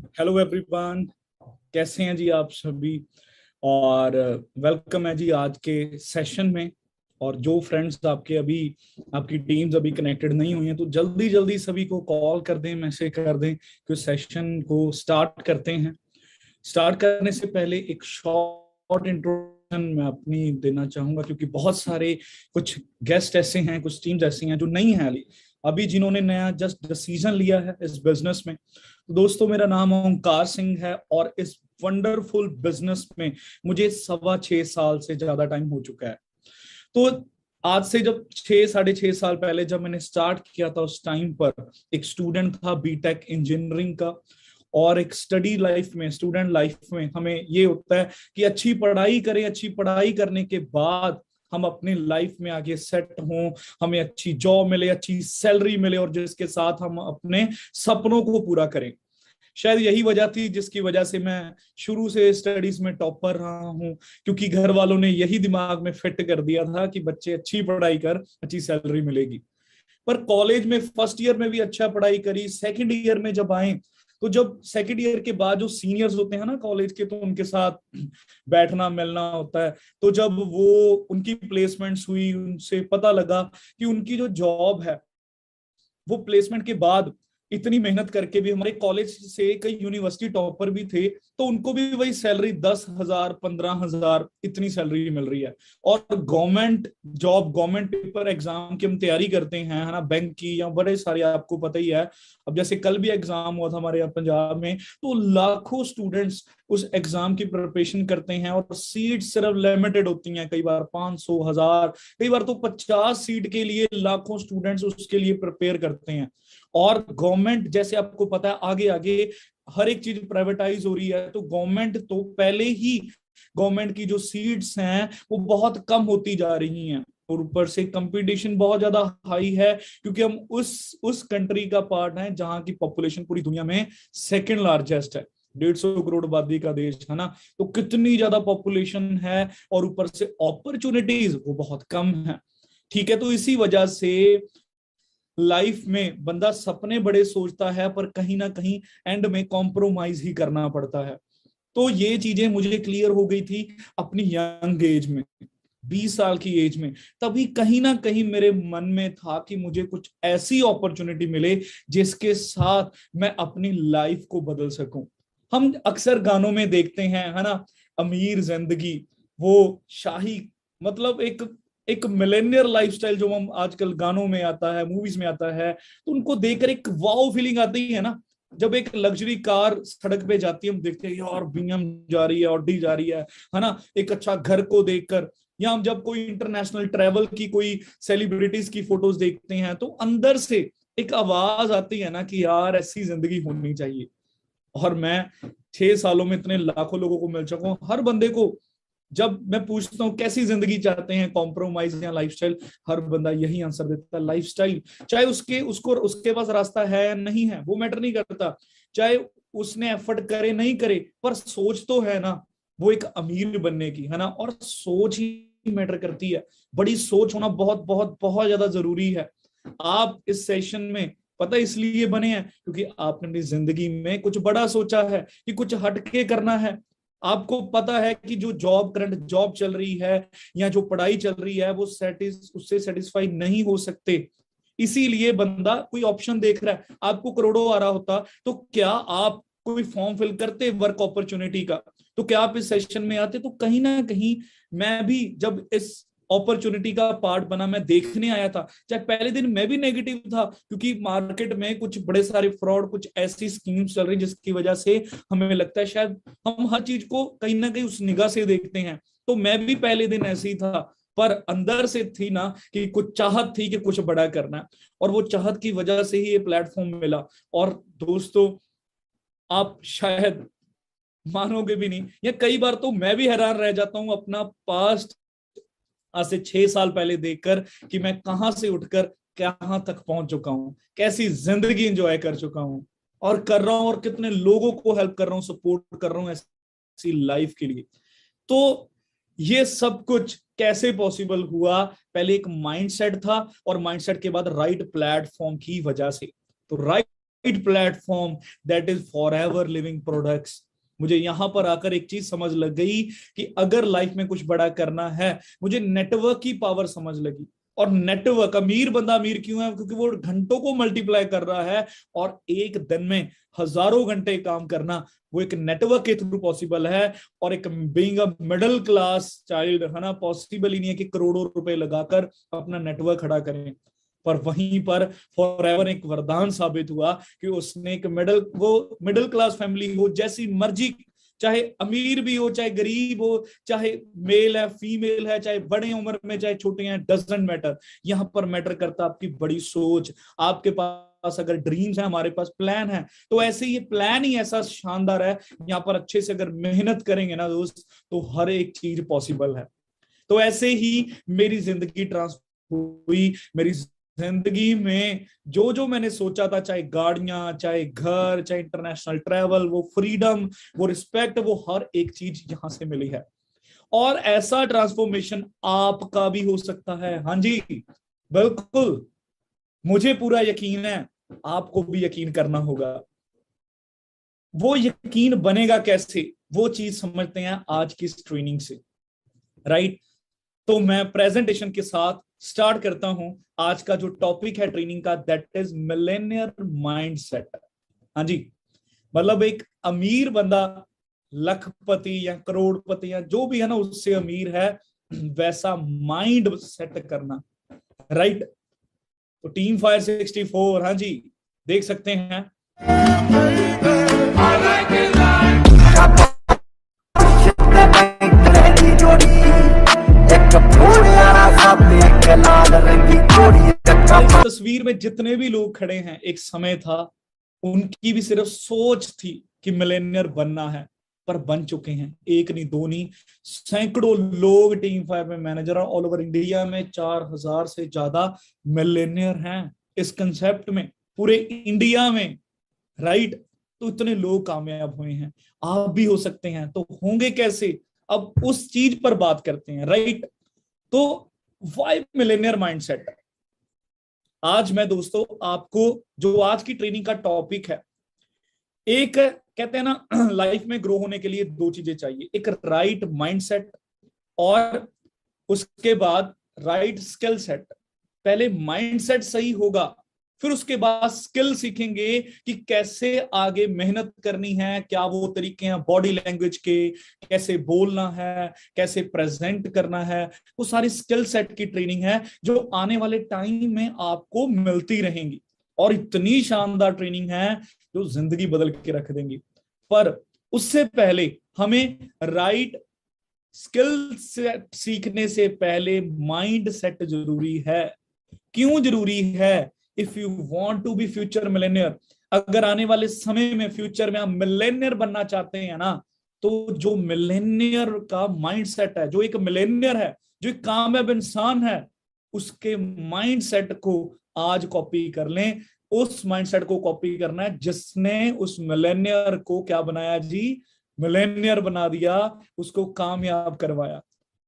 Hello everyone. कैसे हैं जी आप सभी? और वेलकम है जी आज के सेशन में। और जो फ्रेंड्स आपके अभी आपकी टीम्स अभी कनेक्टेड नहीं हुई हैं तो जल्दी जल्दी सभी को कॉल कर दें, मैसेज कर दें कि सेशन को स्टार्ट करते हैं। स्टार्ट करने से पहले एक शॉर्ट इंट्रोडक्शन मैं अपनी देना चाहूंगा, क्योंकि बहुत सारे कुछ गेस्ट ऐसे हैं, कुछ टीम्स ऐसी हैं जो नहीं है अभी जिन्होंने नया जस्ट डिसीजन लिया है इस बिजनेस में। तो दोस्तों, मेरा नाम ओंकार सिंह है और इस वंडरफुल बिजनेस में मुझे 6.25 साल से ज्यादा टाइम हो चुका है। तो आज से जब 6 साढ़े 6 साल पहले जब मैंने स्टार्ट किया था, उस टाइम पर एक स्टूडेंट था बीटेक इंजीनियरिंग का। और एक स्टडी लाइफ में, स्टूडेंट लाइफ में हमें ये होता है कि अच्छी पढ़ाई करें, अच्छी पढ़ाई करने के बाद हम अपनी लाइफ में आगे सेट हों, हमें अच्छी जॉब मिले, अच्छी सैलरी मिले और जिसके साथ हम अपने सपनों को पूरा करें। शायद यही वजह थी जिसकी वजह से मैं शुरू से स्टडीज में टॉपर रहा हूं, क्योंकि घर वालों ने यही दिमाग में फिट कर दिया था कि बच्चे अच्छी पढ़ाई कर, अच्छी सैलरी मिलेगी। पर कॉलेज में फर्स्ट ईयर में भी अच्छा पढ़ाई करी, सेकंड ईयर में जब आए तो जब सेकंड ईयर के बाद जो सीनियर्स होते हैं ना कॉलेज के, तो उनके साथ बैठना मिलना होता है। तो जब वो उनकी प्लेसमेंट्स हुई, उनसे पता लगा कि उनकी जो जॉब है वो प्लेसमेंट के बाद इतनी मेहनत करके भी, हमारे कॉलेज से कई यूनिवर्सिटी टॉपर भी थे तो उनको भी वही सैलरी 10,000 15,000 इतनी सैलरी मिल रही है। और government job, government paper exam की हम तैयारी करते हैं, है ना, बैंक की या बड़े सारे, आपको पता ही है। अब जैसे कल भी एग्जाम हुआ था हमारे यहाँ पंजाब में, तो लाखों स्टूडेंट्स उस एग्जाम की प्रिपरेशन करते हैं और सीट सिर्फ लिमिटेड होती हैं, कई बार 500 1000, कई बार तो 50 सीट के लिए लाखों स्टूडेंट्स उसके लिए प्रिपेयर करते हैं। और गवर्नमेंट, जैसे आपको पता है, आगे आगे हर एक चीज प्राइवेटाइज हो रही है, तो गवर्नमेंट तो पहले ही, गवर्नमेंट की जो सीट्स हैं वो बहुत कम होती जा रही हैं और ऊपर से कंपटीशन बहुत ज्यादा हाई है, क्योंकि हम उस कंट्री का पार्ट है जहां की पॉपुलेशन पूरी दुनिया में सेकंड लार्जेस्ट है। 150 करोड़ आबादी का देश है ना। तो कितनी ज्यादा पॉपुलेशन है और ऊपर से अपॉर्चुनिटीज वो बहुत कम है। ठीक है, तो इसी वजह से लाइफ में बंदा सपने बड़े सोचता है पर कहीं ना कहीं एंड में कॉम्प्रोमाइज ही करना पड़ता है। तो ये चीजें मुझे क्लियर हो गई थी अपनी यंग एज में, 20 साल की एज में। तभी कहीं ना कहीं मेरे मन में था कि मुझे कुछ ऐसी अपॉर्चुनिटी मिले जिसके साथ मैं अपनी लाइफ को बदल सकूं। हम अक्सर गानों में देखते हैं, है ना, अमीर जिंदगी, वो शाही, मतलब एक एक मिलेनियर लाइफस्टाइल जो हम आजकल गानों में आता है, मूवीज में आता है, तो उनको देखकर एक वाओ फीलिंग आती है ना। जब एक लग्जरी कार सड़क पे जाती है, हम देखते हैं यार बीएम जा रही है, ऑडी जा रही है ना, एक अच्छा घर को देखकर। या हम जब कोई इंटरनेशनल ट्रेवल की, कोई सेलिब्रिटीज की फोटोज देखते हैं तो अंदर से एक आवाज आती है ना कि यार ऐसी जिंदगी होनी चाहिए। और मैं 6 सालों में इतने लाखों लोगों को मिल चुका हूं। हर बंदे को जब मैं पूछता हूँ कैसी जिंदगी चाहते हैं, कॉम्प्रोमाइज या लाइफस्टाइल, हर बंदा यही आंसर देता है, लाइफस्टाइल। चाहे उसके पास रास्ता है या नहीं है वो मैटर नहीं करता, चाहे उसने एफर्ट करे नहीं करे, पर सोच तो है ना, वो एक अमीर बनने की, है ना। और सोच ही मैटर करती है। बड़ी सोच होना बहुत बहुत बहुत ज्यादा जरूरी है। आप इस सेशन में पता इसलिए बने हैं क्योंकि आपने अपनी जिंदगी में कुछ बड़ा सोचा है कि कुछ हटके करना है। आपको पता है कि जो जॉब, करंट जॉब चल रही है या जो पढ़ाई चल रही है, वो उससे सेटिस्फाई नहीं हो सकते। इसीलिए बंदा कोई ऑप्शन देख रहा है। आपको करोड़ों आ रहा होता तो क्या आप कोई फॉर्म फिल करते वर्क अपॉर्चुनिटी का? तो क्या आप इस सेशन में आते? तो कहीं ना कहीं मैं भी जब इस अपॉर्चुनिटी का पार्ट बना, मैं देखने आया था, चाहे पहले दिन मैं भी नेगेटिव था, क्योंकि मार्केट में कुछ बड़े सारे फ्रॉड, कुछ ऐसी स्कीम्स चल रही जिसकी वजह से हमें लगता है शायद हम हर चीज को कहीं ना कहीं उस निगाह से देखते हैं। तो मैं भी पहले दिन ऐसे ही था, पर अंदर से थी ना कि कुछ चाहत थी कि कुछ बड़ा करना है। और वो चाहत की वजह से ही ये प्लेटफॉर्म मिला। और दोस्तों, आप शायद मानोगे भी नहीं, या कई बार तो मैं भी हैरान रह जाता हूं अपना पास्ट आज से 6 साल पहले देखकर कि मैं कहां से उठकर कहां तक पहुंच चुका हूं, कैसी जिंदगी एंजॉय कर चुका हूं और कर रहा हूं, और कितने लोगों को हेल्प कर रहा हूं, सपोर्ट कर रहा हूं ऐसी लाइफ के लिए। तो ये सब कुछ कैसे पॉसिबल हुआ? पहले एक माइंडसेट था और माइंडसेट के बाद राइट प्लेटफॉर्म की वजह से। तो right platform that is for ever living products. मुझे यहां पर आकर एक चीज समझ लग गई कि अगर लाइफ में कुछ बड़ा करना है, मुझे नेटवर्क की पावर समझ लगी। और नेटवर्क, अमीर बंदा अमीर क्यों है? क्योंकि वो घंटों को मल्टीप्लाई कर रहा है, और एक दिन में हजारों घंटे काम करना वो एक नेटवर्क के थ्रू पॉसिबल है। और एक being a middle class child, है ना, पॉसिबल ही नहीं है कि करोड़ों रुपए लगाकर अपना नेटवर्क खड़ा करें। पर वहीं पर फॉरएवर एक वरदान साबित हुआ कि उसने एक मिडिल क्लास फैमिली हो, जैसी मर्जी, चाहे अमीर भी हो, चाहे गरीब हो, चाहे मेल है फीमेल है, चाहे बड़े उम्र में चाहे छोटे हैं, डजंट मैटर। यहां पर मैटर करता आपकी बड़ी सोच। आपके पास अगर ड्रीम्स है, हमारे पास प्लान है, तो ऐसे ये प्लान ही ऐसा शानदार है, यहाँ पर अच्छे से अगर मेहनत करेंगे ना दोस्त, तो हर एक चीज पॉसिबल है। तो ऐसे ही मेरी जिंदगी ट्रांसफॉर्म हुई। मेरी जिंदगी में जो जो मैंने सोचा था, चाहे गाड़ियां, चाहे घर, चाहे इंटरनेशनल ट्रैवल, वो फ्रीडम, वो रिस्पेक्ट, वो हर एक चीज यहां से मिली है। और ऐसा ट्रांसफॉर्मेशन आपका भी हो सकता है। हाँ जी, बिल्कुल, मुझे पूरा यकीन है, आपको भी यकीन करना होगा। वो यकीन बनेगा कैसे, वो चीज समझते हैं आज की इस ट्रेनिंग से, राइट। तो मैं प्रेजेंटेशन के साथ स्टार्ट करता हूं। आज का जो टॉपिक है ट्रेनिंग का, दैट इज मिलेनियर माइंडसेट। हाँ जी, मतलब एक अमीर बंदा लखपति या करोड़पति या जो भी है ना, उससे अमीर है, वैसा माइंड सेट करना, राइट। तो टीम फायर 64, हाँ जी, देख सकते हैं। तस्वीर में जितने भी लोग खड़े हैं, एक समय था उनकी भी सिर्फ सोच थी कि मिलेनियर बनना है, पर बन चुके हैं। एक नहीं, दो नहीं, सैकड़ों लोग टीम फायर में मैनेजर और ऑल ओवर इंडिया में 4000 से ज्यादा मिलेनियर हैं इस कंसेप्ट में, पूरे इंडिया में, राइट। तो इतने लोग कामयाब हुए हैं, आप भी हो सकते हैं। तो होंगे कैसे, अब उस चीज पर बात करते हैं, राइट। तो वाई मिलेनियर माइंडसेट। आज मैं दोस्तों आपको, जो आज की ट्रेनिंग का टॉपिक है, एक कहते हैं ना, लाइफ में ग्रो होने के लिए दो चीजें चाहिए, एक राइट माइंडसेट और उसके बाद राइट स्किल सेट। पहले माइंडसेट सही होगा, फिर उसके बाद स्किल सीखेंगे कि कैसे आगे मेहनत करनी है, क्या वो तरीके हैं बॉडी लैंग्वेज के, कैसे बोलना है, कैसे प्रेजेंट करना है। वो सारी स्किल सेट की ट्रेनिंग है जो आने वाले टाइम में आपको मिलती रहेंगी, और इतनी शानदार ट्रेनिंग है जो जिंदगी बदल के रख देंगी। पर उससे पहले हमें राइट स्किल सेट सीखने से पहले माइंड सेट जरूरी है। क्यों जरूरी है? If you want to be future millionaire, अगर आने वाले समय में फ्यूचर में आप मिलेनियर बनना चाहते हैं ना, तो जो मिलेनियर का माइंडसेट है, जो एक मिलेनियर है, जो एक कामयाब इंसान है, उसके माइंडसेट को आज कॉपी कर लें। उस माइंडसेट को कॉपी करना है जिसने उस मिलेनियर को क्या बनाया जी, मिलेनियर बना दिया, उसको कामयाब करवाया।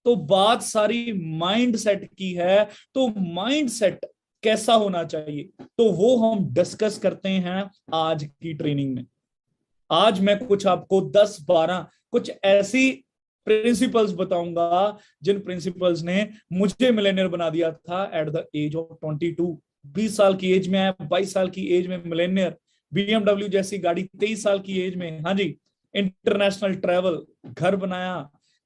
तो बात सारी माइंड सेट की है। तो माइंड सेट कैसा होना चाहिए, तो वो हम डिस्कस करते हैं आज की ट्रेनिंग में। आज मैं कुछ आपको 10-12 कुछ ऐसी प्रिंसिपल्स बताऊंगा जिन प्रिंसिपल्स ने मुझे मिलेनियर बना दिया था एट द एज ऑफ 22। 20 साल की एज में है, 22 साल की एज में मिलेनियर, BMW जैसी गाड़ी 23 साल की एज में, हाँ जी, इंटरनेशनल ट्रैवल, घर बनाया,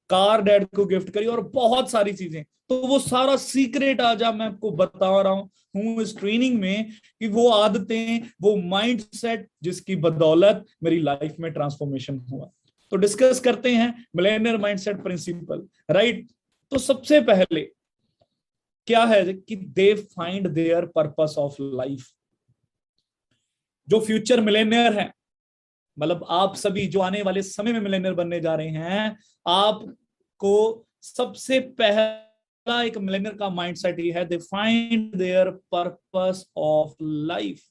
कार डैड को गिफ्ट करी, और बहुत सारी चीजें। तो वो सारा सीक्रेट आज मैं आपको बता रहा हूं इस ट्रेनिंग में, कि वो आदतें, वो माइंडसेट जिसकी बदौलत मेरी लाइफ में ट्रांसफॉर्मेशन हुआ। तो डिस्कस करते हैं मिलेनियर माइंडसेट प्रिंसिपल, राइट। तो सबसे पहले क्या है कि they find there purpose of life. जो फ्यूचर मिलेनियर है, मतलब आप सभी जो आने वाले समय में मिलेनियर बनने जा रहे हैं, आपको सबसे पहला एक मिलेनियर का माइंडसेट ही है, they find there purpose of life,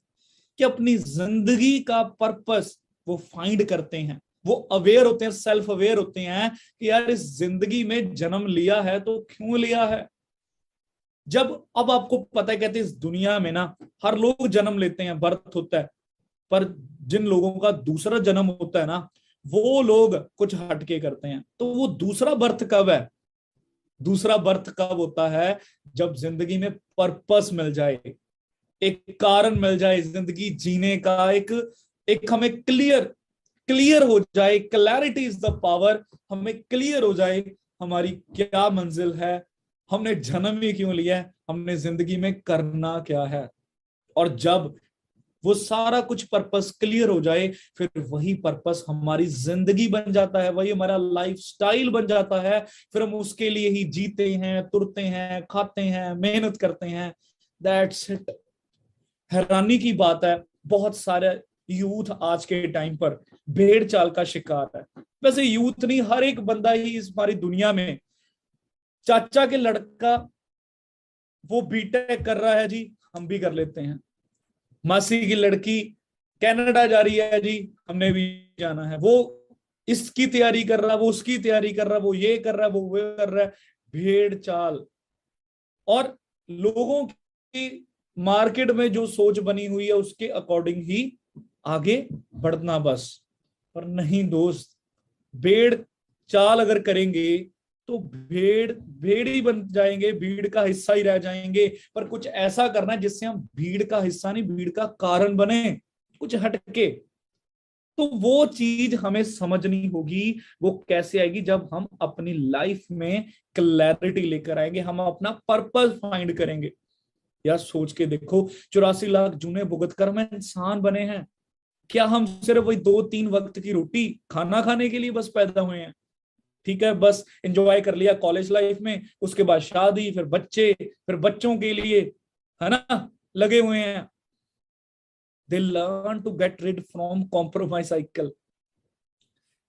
कि अपनी जिंदगी का पर्पस वो फाइंड करते हैं। वो अवेयर होते हैं, सेल्फ अवेयर होते हैं कि यार इस जिंदगी में जन्म लिया है तो क्यों लिया है। जब अब आपको पता है, कहते हैं इस दुनिया में ना हर लोग जन्म लेते हैं, बर्थ होता है, पर जिन लोगों का दूसरा जन्म होता है ना, वो लोग कुछ हटके करते हैं। तो वो दूसरा बर्थ कब है? दूसरा बर्थ कब होता है? जब जिंदगी में पर्पस मिल जाए, एक कारण मिल जाए जिंदगी जीने का, एक एक हमें क्लियर क्लियर हो जाए। Clarity is the power. हमें क्लियर हो जाए हमारी क्या मंजिल है, हमने जन्म ही क्यों लिया है, हमने जिंदगी में करना क्या है। और जब वो सारा कुछ पर्पस क्लियर हो जाए, फिर वही पर्पस हमारी जिंदगी बन जाता है, वही हमारा लाइफ स्टाइल बन जाता है। फिर हम उसके लिए ही जीते हैं, तुरते हैं, खाते हैं, मेहनत करते हैं। That's it. हैरानी की बात है, बहुत सारे यूथ आज के टाइम पर भेड़ चाल का शिकार है। वैसे यूथ नहीं, हर एक बंदा ही इस हमारी दुनिया में, चाचा के लड़का वो बीटेक कर रहा है जी, हम भी कर लेते हैं। मासी की लड़की कनाडा जा रही है जी, हमने भी जाना है। वो इसकी तैयारी कर रहा है, वो उसकी तैयारी कर रहा है, वो ये कर रहा है, वो कर रहा है। भेड़ चाल। और लोगों की मार्केट में जो सोच बनी हुई है उसके अकॉर्डिंग ही आगे बढ़ना बस। पर नहीं दोस्त, भेड़ चाल अगर करेंगे तो भेड़ भेड़ ही बन जाएंगे, भीड़ का हिस्सा ही रह जाएंगे। पर कुछ ऐसा करना है जिससे हम भीड़ का हिस्सा नहीं, भीड़ का कारण बने, कुछ हटके। तो वो चीज हमें समझनी होगी। वो कैसे आएगी? जब हम अपनी लाइफ में क्लैरिटी लेकर आएंगे, हम अपना पर्पस फाइंड करेंगे। यार सोच के देखो, 84 लाख जूने भुगत कर हम इंसान बने हैं। क्या हम सिर्फ वही 2-3 वक्त की रोटी खाना खाने के लिए बस पैदा हुए हैं? ठीक है, बस एंजॉय कर लिया कॉलेज लाइफ में, उसके बाद शादी, फिर बच्चे, फिर बच्चों के लिए, है ना, लगे हुए हैं। They learn to get rid from compromise cycle.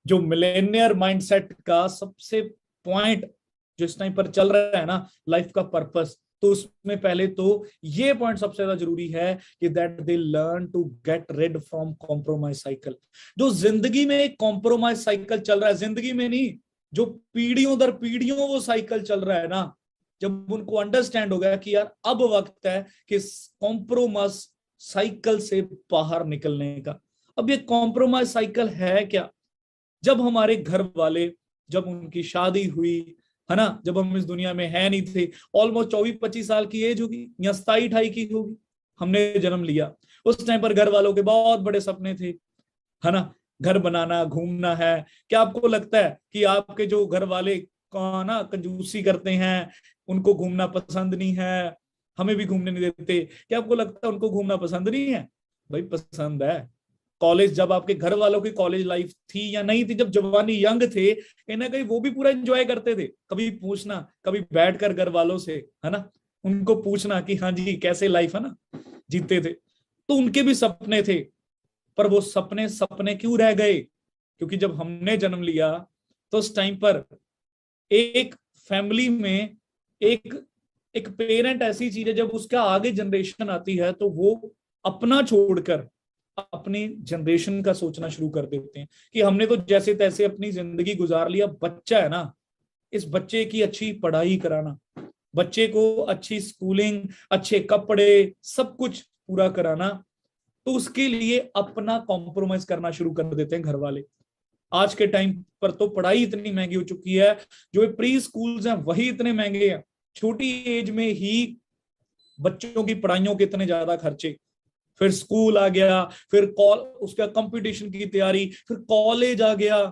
जो मिलेनियर माइंडसेट का सबसे पॉइंट जो इस टाइम पर चल रहा है ना, लाइफ का पर्पस, तो उसमें पहले तो ये पॉइंट सबसे ज्यादा जरूरी है कि that they learn to get rid from compromise cycle. जो जिंदगी में एक कॉम्प्रोमाइज साइकिल चल रहा है, जिंदगी में नहीं, जो पीढ़ियों दर पीढ़ियों वो साइकिल चल रहा है ना, जब उनको अंडरस्टैंड हो गया कि यार अब वक्त है कि कॉम्प्रोमाइज साइकिल से बाहर निकलने का। अब ये कॉम्प्रोमाइज साइकिल है क्या? जब हमारे घर वाले, जब उनकी शादी हुई, है ना, जब हम इस दुनिया में है नहीं थे, ऑलमोस्ट 24-25 साल की एज होगी या 27-28 की होगी, हमने जन्म लिया। उस टाइम पर घर वालों के बहुत बड़े सपने थे, है ना, घर बनाना, घूमना है। क्या आपको लगता है कि आपके जो घर वाले ना कंजूसी करते हैं, उनको घूमना पसंद नहीं है, हमें भी घूमने नहीं देते, क्या आपको लगता है उनको घूमना पसंद नहीं है? भाई पसंद है। कॉलेज, जब आपके घर वालों की कॉलेज लाइफ थी या नहीं थी, जब जवानी यंग थे, कहीं ना कहीं वो भी पूरा एंजॉय करते थे। कभी पूछना, कभी बैठकर घर वालों से, है ना, उनको पूछना कि हाँ जी कैसे लाइफ, है ना, जीते थे। तो उनके भी सपने थे, पर वो सपने सपने क्यों रह गए? क्योंकि जब हमने जन्म लिया तो उस टाइम पर एक फैमिली में एक एक पेरेंट ऐसी चीज है, जब उसका आगे जनरेशन आती है तो वो अपना छोड़कर अपनी जनरेशन का सोचना शुरू कर देते हैं कि हमने तो जैसे तैसे अपनी जिंदगी गुजार लिया, बच्चा है ना, इस बच्चे की अच्छी पढ़ाई कराना, बच्चे को अच्छी स्कूलिंग, अच्छे कपड़े, सब कुछ पूरा कराना। तो उसके लिए अपना कॉम्प्रोमाइज करना शुरू कर देते हैं घर वाले। आज के टाइम पर तो पढ़ाई इतनी महंगी हो चुकी है, जो प्री स्कूल्स हैं वही इतने महंगे हैं, छोटी एज में ही बच्चों की पढ़ाइयों के इतने ज्यादा खर्चे। फिर स्कूल आ गया, फिर उसका कंपटीशन की तैयारी, फिर कॉलेज आ गया,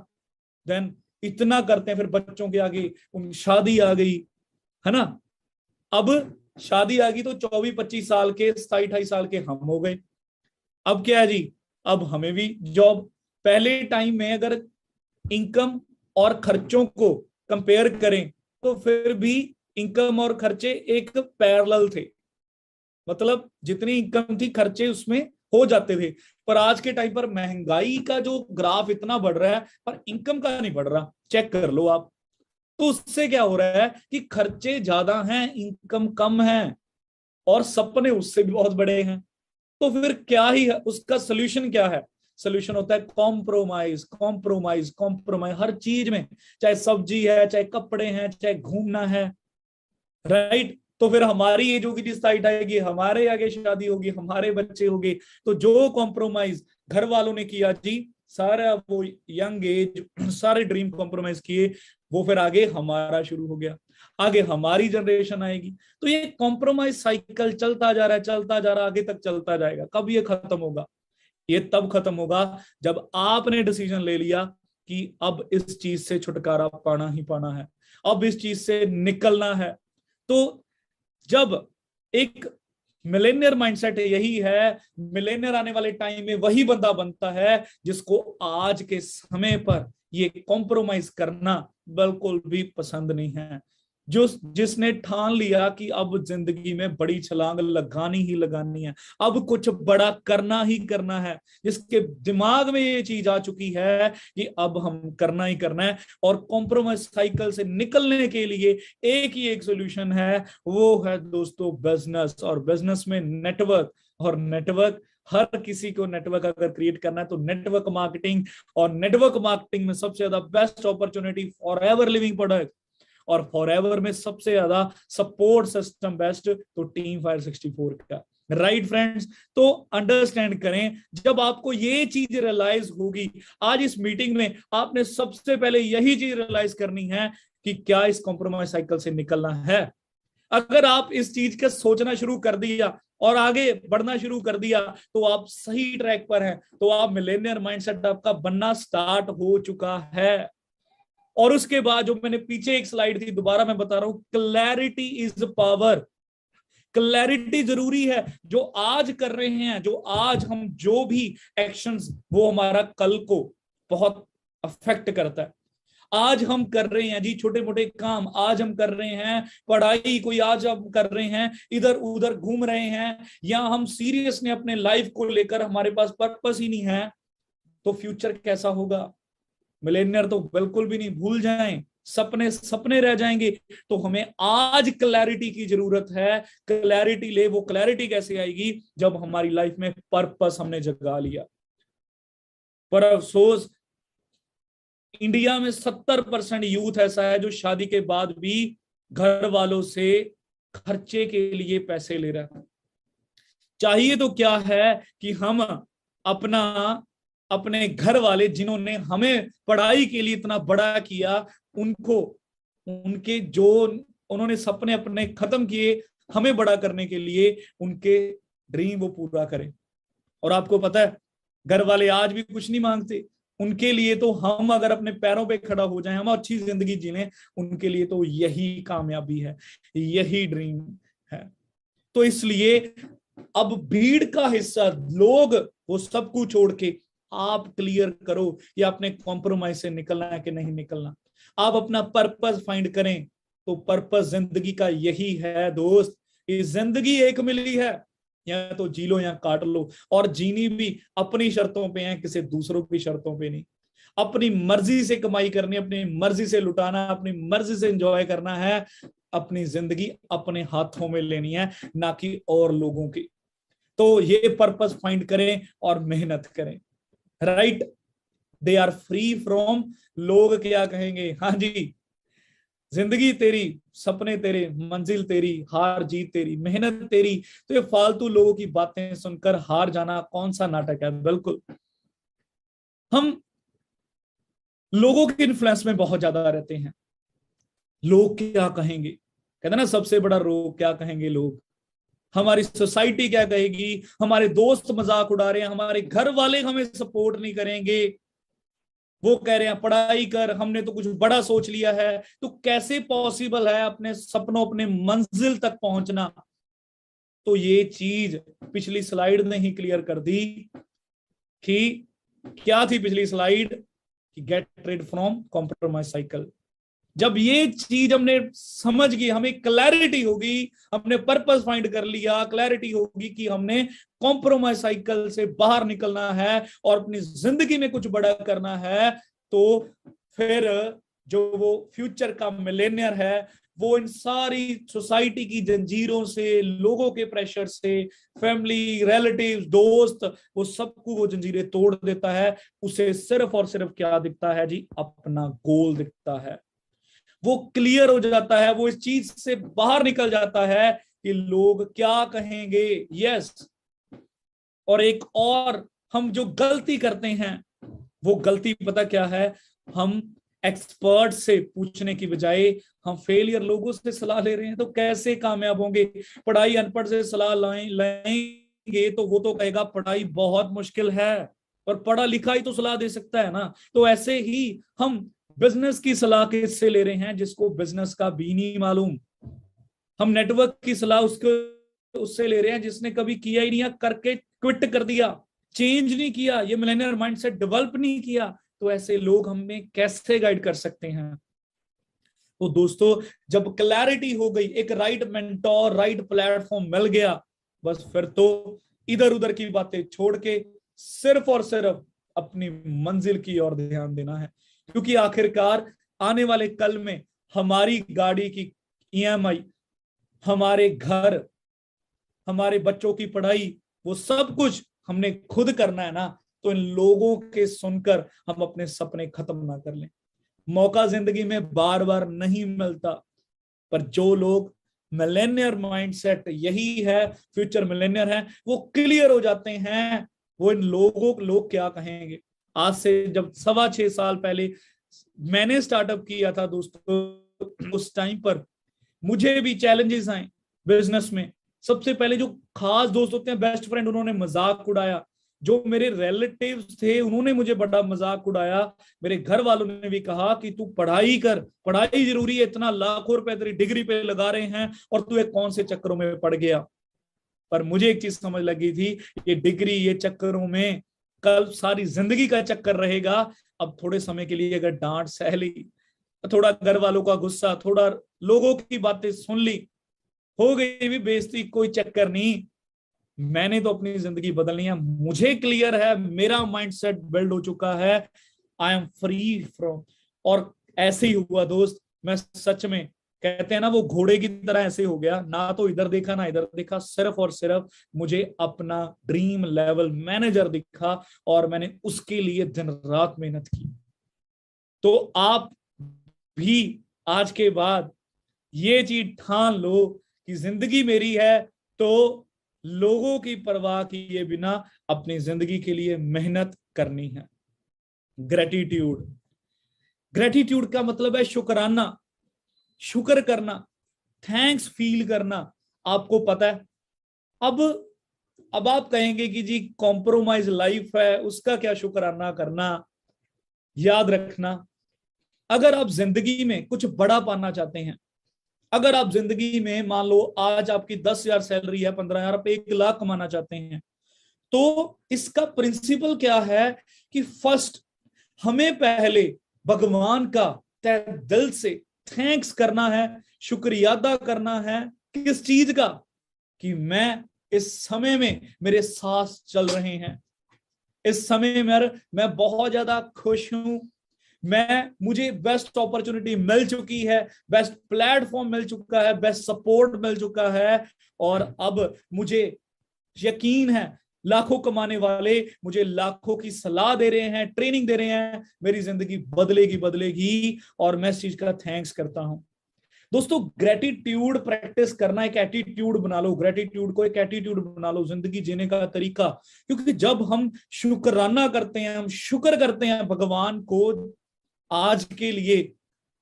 देन इतना करते हैं, फिर बच्चों के आगे उन शादी आ गई, है ना। अब शादी आ गई तो 24-25 साल के, 27-28 साल के हम हो गए। अब क्या है जी, अब हमें भी जॉब। पहले टाइम में अगर इनकम और खर्चों को कंपेयर करें तो फिर भी इनकम और खर्चे एक पैरेलल थे, मतलब जितनी इनकम थी खर्चे उसमें हो जाते थे। पर आज के टाइम पर महंगाई का जो ग्राफ इतना बढ़ रहा है, पर इनकम का नहीं बढ़ रहा, चेक कर लो आप। तो उससे क्या हो रहा है कि खर्चे ज्यादा हैं, इनकम कम है, और सपने उससे भी बहुत बड़े हैं। तो फिर क्या ही है उसका सोल्यूशन? क्या है सोल्यूशन? होता है कॉम्प्रोमाइज, कॉम्प्रोमाइज, कॉम्प्रोमाइज हर चीज में, चाहे सब्जी है, चाहे कपड़े हैं, चाहे घूमना है, राइट। तो फिर हमारी एज होगी जिस हाइट आएगी, हमारे आगे शादी होगी, हमारे बच्चे होंगे। तो जो कॉम्प्रोमाइज घर वालों ने किया जी, सारा वो यंग एज सारे ड्रीम कॉम्प्रोमाइज किए, वो फिर आगे हमारा शुरू हो गया, आगे हमारी जनरेशन आएगी। तो ये कॉम्प्रोमाइज साइकिल चलता जा रहा है, चलता जा रहा है, आगे तक चलता जाएगा। कब ये खत्म होगा? ये तब खत्म होगा जब आपने डिसीजन ले लिया कि अब इस चीज से छुटकारा पाना ही पाना है, अब इस चीज से निकलना है। तो जब एक मिलेनियर माइंडसेट यही है, मिलेनियर आने वाले टाइम में वही बंदा बनता है जिसको आज के समय पर ये कॉम्प्रोमाइज करना बिल्कुल भी पसंद नहीं है, जो जिसने ठान लिया कि अब जिंदगी में बड़ी छलांग लगानी ही लगानी है, अब कुछ बड़ा करना ही करना है, जिसके दिमाग में ये चीज आ चुकी है कि अब हम करना ही करना है। और कॉम्प्रोमाइज साइकिल से निकलने के लिए एक ही एक सोल्यूशन है, वो है दोस्तों बिजनेस। और बिजनेस में नेटवर्क, और नेटवर्क हर किसी को नेटवर्क अगर क्रिएट करना है तो नेटवर्क मार्केटिंग, और नेटवर्क मार्केटिंग में सबसे ज्यादा best opportunity for ever living product, और फॉरएवर में सबसे ज्यादा सपोर्ट सिस्टम बेस्ट तो टीम फायर 64 का। राइट फ्रेंड्स, तो अंडरस्टैंड करें, जब आपको ये चीज रियलाइज होगी, आज इस मीटिंग में आपने सबसे पहले यही चीज रियलाइज करनी है कि क्या इस कॉम्प्रोमाइज साइकिल से निकलना है। अगर आप इस चीज का सोचना शुरू कर दिया और आगे बढ़ना शुरू कर दिया तो आप सही ट्रैक पर हैं, तो आप मिलेनियर माइंडसेट आपका बनना स्टार्ट हो चुका है। और उसके बाद जो मैंने पीछे एक स्लाइड थी, दोबारा मैं बता रहा हूं, क्लैरिटी इज पावर। क्लैरिटी जरूरी है। जो आज कर रहे हैं, जो आज हम जो भी एक्शंस, वो हमारा कल को बहुत अफेक्ट करता है। आज हम कर रहे हैं जी छोटे मोटे काम, आज हम कर रहे हैं पढ़ाई, कोई आज हम कर रहे हैं इधर उधर घूम रहे हैं, या हम सीरियस ने अपने लाइफ को लेकर हमारे पास पर्पस ही नहीं है, तो फ्यूचर कैसा होगा? मिलेनियर तो बिल्कुल भी नहीं, भूल जाएं, सपने सपने रह जाएंगे। तो हमें आज क्लैरिटी की जरूरत है। क्लैरिटी ले, वो क्लैरिटी कैसे आएगी? जब हमारी लाइफ में पर्पस हमने जगा लिया। पर अफसोस इंडिया में 70% यूथ ऐसा है जो शादी के बाद भी घर वालों से खर्चे के लिए पैसे ले रहा है। चाहिए तो क्या है कि हम अपने घर वाले जिन्होंने हमें पढ़ाई के लिए इतना बड़ा किया, उनको उनके जो उन्होंने सपने अपने खत्म किए हमें बड़ा करने के लिए, उनके ड्रीम वो पूरा करें। और आपको पता है, घर वाले आज भी कुछ नहीं मांगते, उनके लिए तो हम अगर अपने पैरों पे खड़ा हो जाएं, हम अच्छी जिंदगी जी लें, उनके लिए तो यही कामयाबी है, यही ड्रीम है। तो इसलिए अब भीड़ का हिस्सा लोग वो सब कुछ छोड़ के आप क्लियर करो कि आपने कॉम्प्रोमाइज से निकलना है कि नहीं निकलना। आप अपना पर्पस फाइंड करें। तो पर्पस जिंदगी का यही है दोस्त, ये जिंदगी एक मिली है, या तो जी लो या काट लो। और जीनी भी अपनी शर्तों पे है, किसी दूसरों की शर्तों पे नहीं। अपनी मर्जी से कमाई करनी, अपनी मर्जी से लुटाना, अपनी मर्जी से एंजॉय करना है। अपनी जिंदगी अपने हाथों में लेनी है, ना कि और लोगों की। तो ये पर्पस फाइंड करें और मेहनत करें। Right, they are free from लोग क्या कहेंगे। हाँ जी, जिंदगी तेरी, सपने तेरे, मंजिल तेरी, हार जीत तेरी, मेहनत तेरी। तो ये फालतू लोगों की बातें सुनकर हार जाना कौन सा नाटक है? बिल्कुल, हम लोगों के इन्फ्लुएंस में बहुत ज्यादा रहते हैं। लोग क्या कहेंगे, कहते ना सबसे बड़ा रोग क्या कहेंगे लोग। हमारी सोसाइटी क्या कहेगी, हमारे दोस्त मजाक उड़ा रहे हैं, हमारे घर वाले हमें सपोर्ट नहीं करेंगे, वो कह रहे हैं पढ़ाई कर, हमने तो कुछ बड़ा सोच लिया है। तो कैसे पॉसिबल है अपने सपनों, अपने मंजिल तक पहुंचना? तो ये चीज पिछली स्लाइड ने ही क्लियर कर दी कि क्या थी पिछली स्लाइड, कि get rid from compromise cycle. जब ये चीज हमने समझ गई, हमें क्लैरिटी होगी, हमने पर्पस फाइंड कर लिया, क्लैरिटी होगी कि हमने कॉम्प्रोमाइज साइकिल से बाहर निकलना है और अपनी जिंदगी में कुछ बड़ा करना है, तो फिर जो वो फ्यूचर का मिलेनियर है, वो इन सारी सोसाइटी की जंजीरों से, लोगों के प्रेशर से, फैमिली, रिलेटिव्स, दोस्त, वो सबको वो जंजीरें तोड़ देता है। उसे सिर्फ और सिर्फ क्या दिखता है जी? अपना गोल दिखता है। वो क्लियर हो जाता है, वो इस चीज से बाहर निकल जाता है कि लोग क्या कहेंगे। यस। और एक और हम जो गलती करते हैं, वो गलती पता क्या है? हम एक्सपर्ट से पूछने की बजाय हम फेलियर लोगों से सलाह ले रहे हैं। तो कैसे कामयाब होंगे? पढ़ाई अनपढ़ से सलाह लेंगे तो वो तो कहेगा पढ़ाई बहुत मुश्किल है, और पढ़ा लिखा ही तो सलाह दे सकता है ना। तो ऐसे ही हम बिजनेस की सलाह किससे ले रहे हैं? जिसको बिजनेस का भी नहीं मालूम। हम नेटवर्क की सलाह उससे ले रहे हैं जिसने कभी किया ही नहीं, या करके क्विट कर दिया, चेंज नहीं किया, ये मिलेनियर माइंडसेट डेवलप नहीं किया। तो ऐसे लोग हमें कैसे गाइड कर सकते हैं? तो दोस्तों, जब क्लैरिटी हो गई, एक राइट मेंटोर, राइट प्लेटफॉर्म मिल गया, बस फिर तो इधर उधर की बातें छोड़ के सिर्फ और सिर्फ अपनी मंजिल की ओर ध्यान देना है। क्योंकि आखिरकार आने वाले कल में हमारी गाड़ी की ईएमआई, हमारे घर, हमारे बच्चों की पढ़ाई, वो सब कुछ हमने खुद करना है ना। तो इन लोगों के सुनकर हम अपने सपने खत्म ना कर लें। मौका जिंदगी में बार बार नहीं मिलता, पर जो लोग मिलेनियर माइंडसेट, यही है फ्यूचर मिलेनियर है, वो क्लियर हो जाते हैं। वो इन लोग क्या कहेंगे? आज से जब 6.25 साल पहले मैंने स्टार्टअप किया था दोस्तों, उस टाइम पर मुझे भी चैलेंजेस आए बिजनेस में। सबसे पहले जो खास दोस्त होते हैं, बेस्ट फ्रेंड, उन्होंने मजाक उड़ाया। जो मेरे रिलेटिव्स थे उन्होंने मुझे बड़ा मजाक उड़ाया। मेरे घर वालों ने भी कहा कि तू पढ़ाई कर, पढ़ाई जरूरी है, इतना लाखों रुपए तेरी डिग्री पे लगा रहे हैं और तू एक कौन से चक्करों में पड़ गया। पर मुझे एक चीज समझ लगी थी, ये डिग्री, ये चक्करों में कल सारी जिंदगी का चक्कर रहेगा। अब थोड़े समय के लिए अगर डांट सह ली, थोड़ा घर वालों का गुस्सा, थोड़ा लोगों की बातें सुन ली, हो गई भी बेइज्जती, कोई चक्कर नहीं। मैंने तो अपनी जिंदगी बदलनी है, मुझे क्लियर है, मेरा माइंडसेट बिल्ड हो चुका है, आई एम फ्री फ्रॉम। और ऐसे ही हुआ दोस्त, मैं सच में, कहते हैं ना, वो घोड़े की तरह ऐसे हो गया, ना तो इधर देखा ना इधर देखा, सिर्फ और सिर्फ मुझे अपना ड्रीम लेवल मैनेजर दिखा, और मैंने उसके लिए दिन रात मेहनत की। तो आप भी आज के बाद ये चीज ठान लो कि जिंदगी मेरी है, तो लोगों की परवाह किए बिना अपनी जिंदगी के लिए मेहनत करनी है। ग्रेटिट्यूड, ग्रेटिट्यूड का मतलब है शुक्राना, शुक्र करना, थैंक्स फील करना। आपको पता है, अब अब आप कहेंगे कि जी कॉम्प्रोमाइज लाइफ है, उसका क्या शुक्राना करना। याद रखना, अगर आप जिंदगी में कुछ बड़ा पाना चाहते हैं, अगर आप जिंदगी में, मान लो आज आपकी 10,000 सैलरी है, 15,000, आप 1 लाख कमाना चाहते हैं, तो इसका प्रिंसिपल क्या है कि फर्स्ट हमें पहले भगवान का तहे दिल से थैंक्स करना है, शुक्रिया अदा करना है। किस चीज का? कि मैं इस समय में, मेरे सांस चल रहे हैं, इस समय में मैं बहुत ज्यादा खुश हूं, मुझे बेस्ट अपॉर्चुनिटी मिल चुकी है, बेस्ट प्लेटफॉर्म मिल चुका है, बेस्ट सपोर्ट मिल चुका है, और अब मुझे यकीन है लाखों कमाने वाले मुझे लाखों की सलाह दे रहे हैं, ट्रेनिंग दे रहे हैं, मेरी जिंदगी बदलेगी बदलेगी, और मैं इस चीज का थैंक्स करता हूं। दोस्तों, ग्रेटिट्यूड प्रैक्टिस करना एक एटीट्यूड बना लो, ग्रेटिट्यूड को एक एटीट्यूड बना लो, जिंदगी जीने का तरीका। क्योंकि जब हम शुक्राना करते हैं, हम शुक्र करते हैं भगवान को आज के लिए,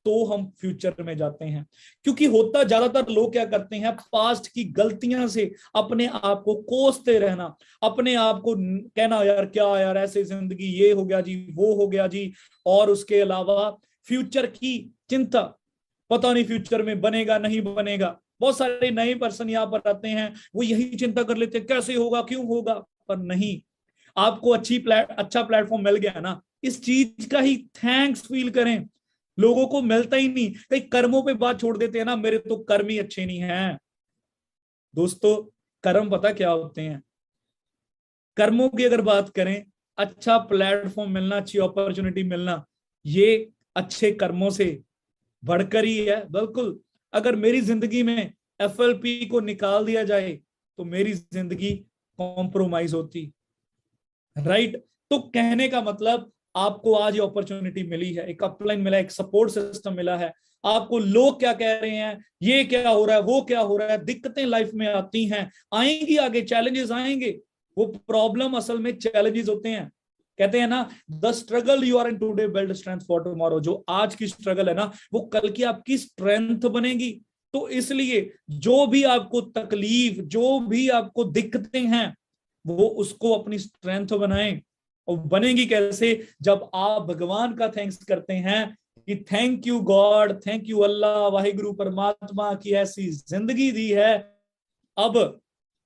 तो हम फ्यूचर में जाते हैं। क्योंकि होता ज्यादातर लोग क्या करते हैं, पास्ट की गलतियां से अपने आप को कोसते रहना, अपने आप को कहना यार क्या यार ऐसे जिंदगी, ये हो गया जी, वो हो गया जी, और उसके अलावा फ्यूचर की चिंता, पता नहीं फ्यूचर में बनेगा नहीं बनेगा। बहुत सारे नए पर्सन यहाँ पर आते हैं, वो यही चिंता कर लेते हैं कैसे होगा, क्यों होगा। पर नहीं, आपको अच्छा प्लेटफॉर्म मिल गया ना, इस चीज का ही थैंक्स फील करें। लोगों को मिलता ही नहीं, कई कर्मों पे बात छोड़ देते हैं ना, मेरे तो कर्म ही अच्छे नहीं हैं। दोस्तों, कर्म पता क्या होते हैं? कर्मों की अगर बात करें, अच्छा प्लेटफॉर्म मिलना, अच्छी अपॉर्चुनिटी मिलना, ये अच्छे कर्मों से बढ़कर ही है। बिल्कुल, अगर मेरी जिंदगी में FLP को निकाल दिया जाए तो मेरी जिंदगी कॉम्प्रोमाइज होती, राइट। तो कहने का मतलब, आपको आज ये अपॉर्चुनिटी मिली है, एक अपलाइन मिला है, एक सपोर्ट सिस्टम मिला है। आपको लोग क्या कह रहे हैं, ये क्या हो रहा है, वो क्या हो रहा है, दिक्कतें लाइफ में आती हैं, आएंगी, आगे चैलेंजेस आएंगे। वो प्रॉब्लम असल में चैलेंजेस होते हैं। कहते हैं ना, the struggle you are in today build strength for tomorrow. जो आज की स्ट्रगल है ना, वो कल की आपकी स्ट्रेंथ बनेगी। तो इसलिए जो भी आपको तकलीफ, जो भी आपको दिक्कतें हैं, वो उसको अपनी स्ट्रेंथ बनाएं। और बनेगी कैसे? जब आप भगवान का थैंक्स करते हैं कि thank you God, thank you Allah, Waheguru परमात्मा की ऐसी जिंदगी दी है, अब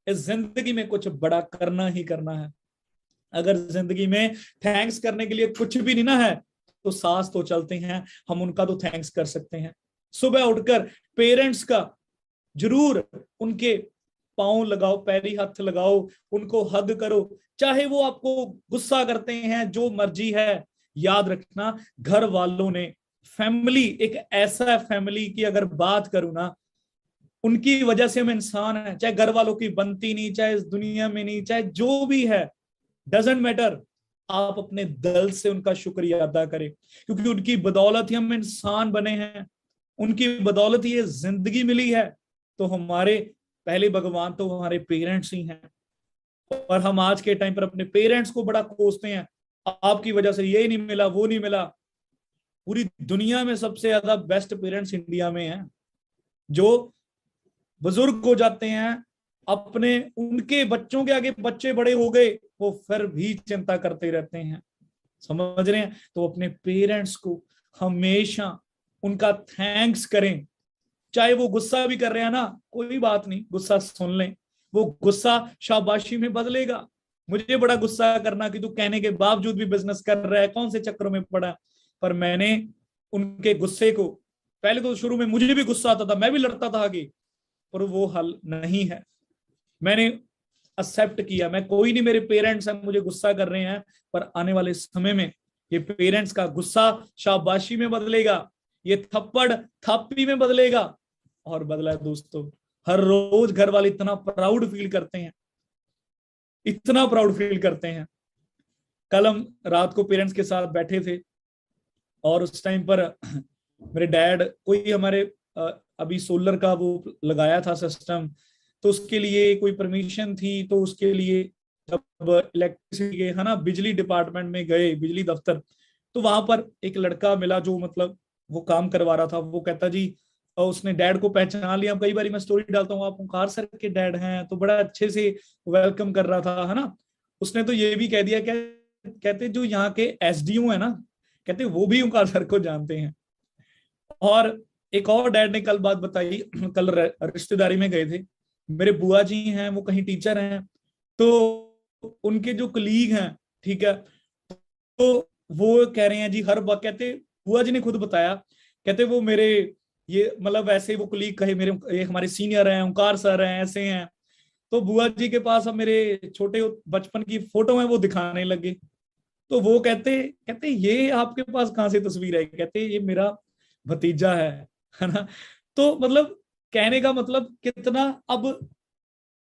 इस जिंदगी में कुछ बड़ा करना ही करना है। अगर जिंदगी में थैंक्स करने के लिए कुछ भी नहीं ना है, तो सांस तो चलते हैं, हम उनका तो थैंक्स कर सकते हैं। सुबह उठकर पेरेंट्स का जरूर उनके पांव लगाओ, पैरी हाथ लगाओ, उनको हग करो, चाहे वो आपको गुस्सा करते हैं, जो मर्जी है। याद रखना, घर वालों ने, फैमिली एक ऐसा फैमिली की अगर बात करूं ना, उनकी वजह से हम इंसान हैं। चाहे घर वालों की बनती नहीं, चाहे इस दुनिया में नहीं, चाहे जो भी है, डजेंट मैटर। आप अपने दिल से उनका शुक्रिया अदा करें, क्योंकि उनकी बदौलत ही हम इंसान बने हैं, उनकी बदौलत ही ये जिंदगी मिली है। तो हमारे पहले भगवान तो हमारे पेरेंट्स ही हैं। और हम आज के टाइम पर अपने पेरेंट्स को बड़ा कोसते हैं, आपकी वजह से ये नहीं मिला, वो नहीं मिला। पूरी दुनिया में सबसे ज्यादा बेस्ट पेरेंट्स इंडिया में हैं, जो बुजुर्ग हो जाते हैं, अपने उनके बच्चों के आगे बच्चे बड़े हो गए, वो फिर भी चिंता करते रहते हैं। समझ रहे हैं? तो अपने पेरेंट्स को हमेशा उनका थैंक्स करें। चाहे वो गुस्सा भी कर रहे हैं ना, कोई बात नहीं, गुस्सा सुन लें, वो गुस्सा शाबाशी में बदलेगा। मुझे बड़ा गुस्सा करना कि तू कहने के बावजूद भी बिजनेस कर रहा है, कौन से चक्रों में पड़ा। पर मैंने उनके गुस्से को, पहले तो शुरू में मुझे भी गुस्सा आता था, मैं भी लड़ता था आगे, पर वो हल नहीं है। मैंने एक्सेप्ट किया, मैं कोई नहीं, मेरे पेरेंट्स हैं, मुझे गुस्सा कर रहे हैं, पर आने वाले समय में ये पेरेंट्स का गुस्सा शाबाशी में बदलेगा, ये थप्पड़ थापी में बदलेगा। और बदला है दोस्तों। हर रोज घर वाले इतना प्राउड फील करते हैं, इतना प्राउड फील करते हैं। कल हम रात को पेरेंट्स के साथ बैठे थे, और उस टाइम पर मेरे डैड, कोई हमारे अभी सोलर का वो लगाया था सिस्टम, तो उसके लिए कोई परमिशन थी, तो उसके लिए जब इलेक्ट्रिसिटी के है ना, बिजली डिपार्टमेंट में गए, बिजली दफ्तर, तो वहां पर एक लड़का मिला जो मतलब वो काम करवा रहा था। वो कहता जी, और उसने डैड को पहचान लिया। कई बार मैं स्टोरी डालता हूँ, आप ओंकार सर के डैड हैं, तो बड़ा अच्छे से वेलकम कर रहा था, है ना। उसने तो ये भी कह दिया, कहते जो यहाँ के एसडीओ है ना, कहते वो भी ओंकार सर को जानते हैं। और एक और डैड ने कल बात बताई, कल रिश्तेदारी में गए थे, मेरे बुआ जी हैं, वो कहीं टीचर हैं, तो उनके जो कलीग हैं, ठीक है, तो वो कह रहे हैं जी, हर बात कहते, बुआ जी ने खुद बताया, कहते वो मेरे ये मतलब ऐसे वो कलीग कहे मेरे, ये हमारे सीनियर हैं, ओंकार सर हैं, ऐसे हैं। तो बुआ जी के पास अब मेरे छोटे बचपन की फोटो है, वो दिखाने लगे। तो वो कहते कहते ये आपके पास कहाँ से तस्वीर है? कहते ये मेरा भतीजा है ना। तो मतलब कहने का मतलब कितना अब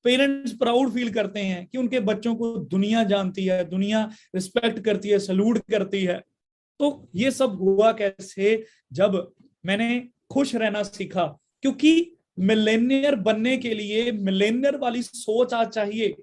पेरेंट्स प्राउड फील करते हैं कि उनके बच्चों को दुनिया जानती है, दुनिया रिस्पेक्ट करती है, सलूट करती है। तो ये सब हुआ कैसे? जब मैंने खुश रहना सीखा, क्योंकि मिलेनियर बनने के लिए मिलेनियर वाली सोच आज चाहिए,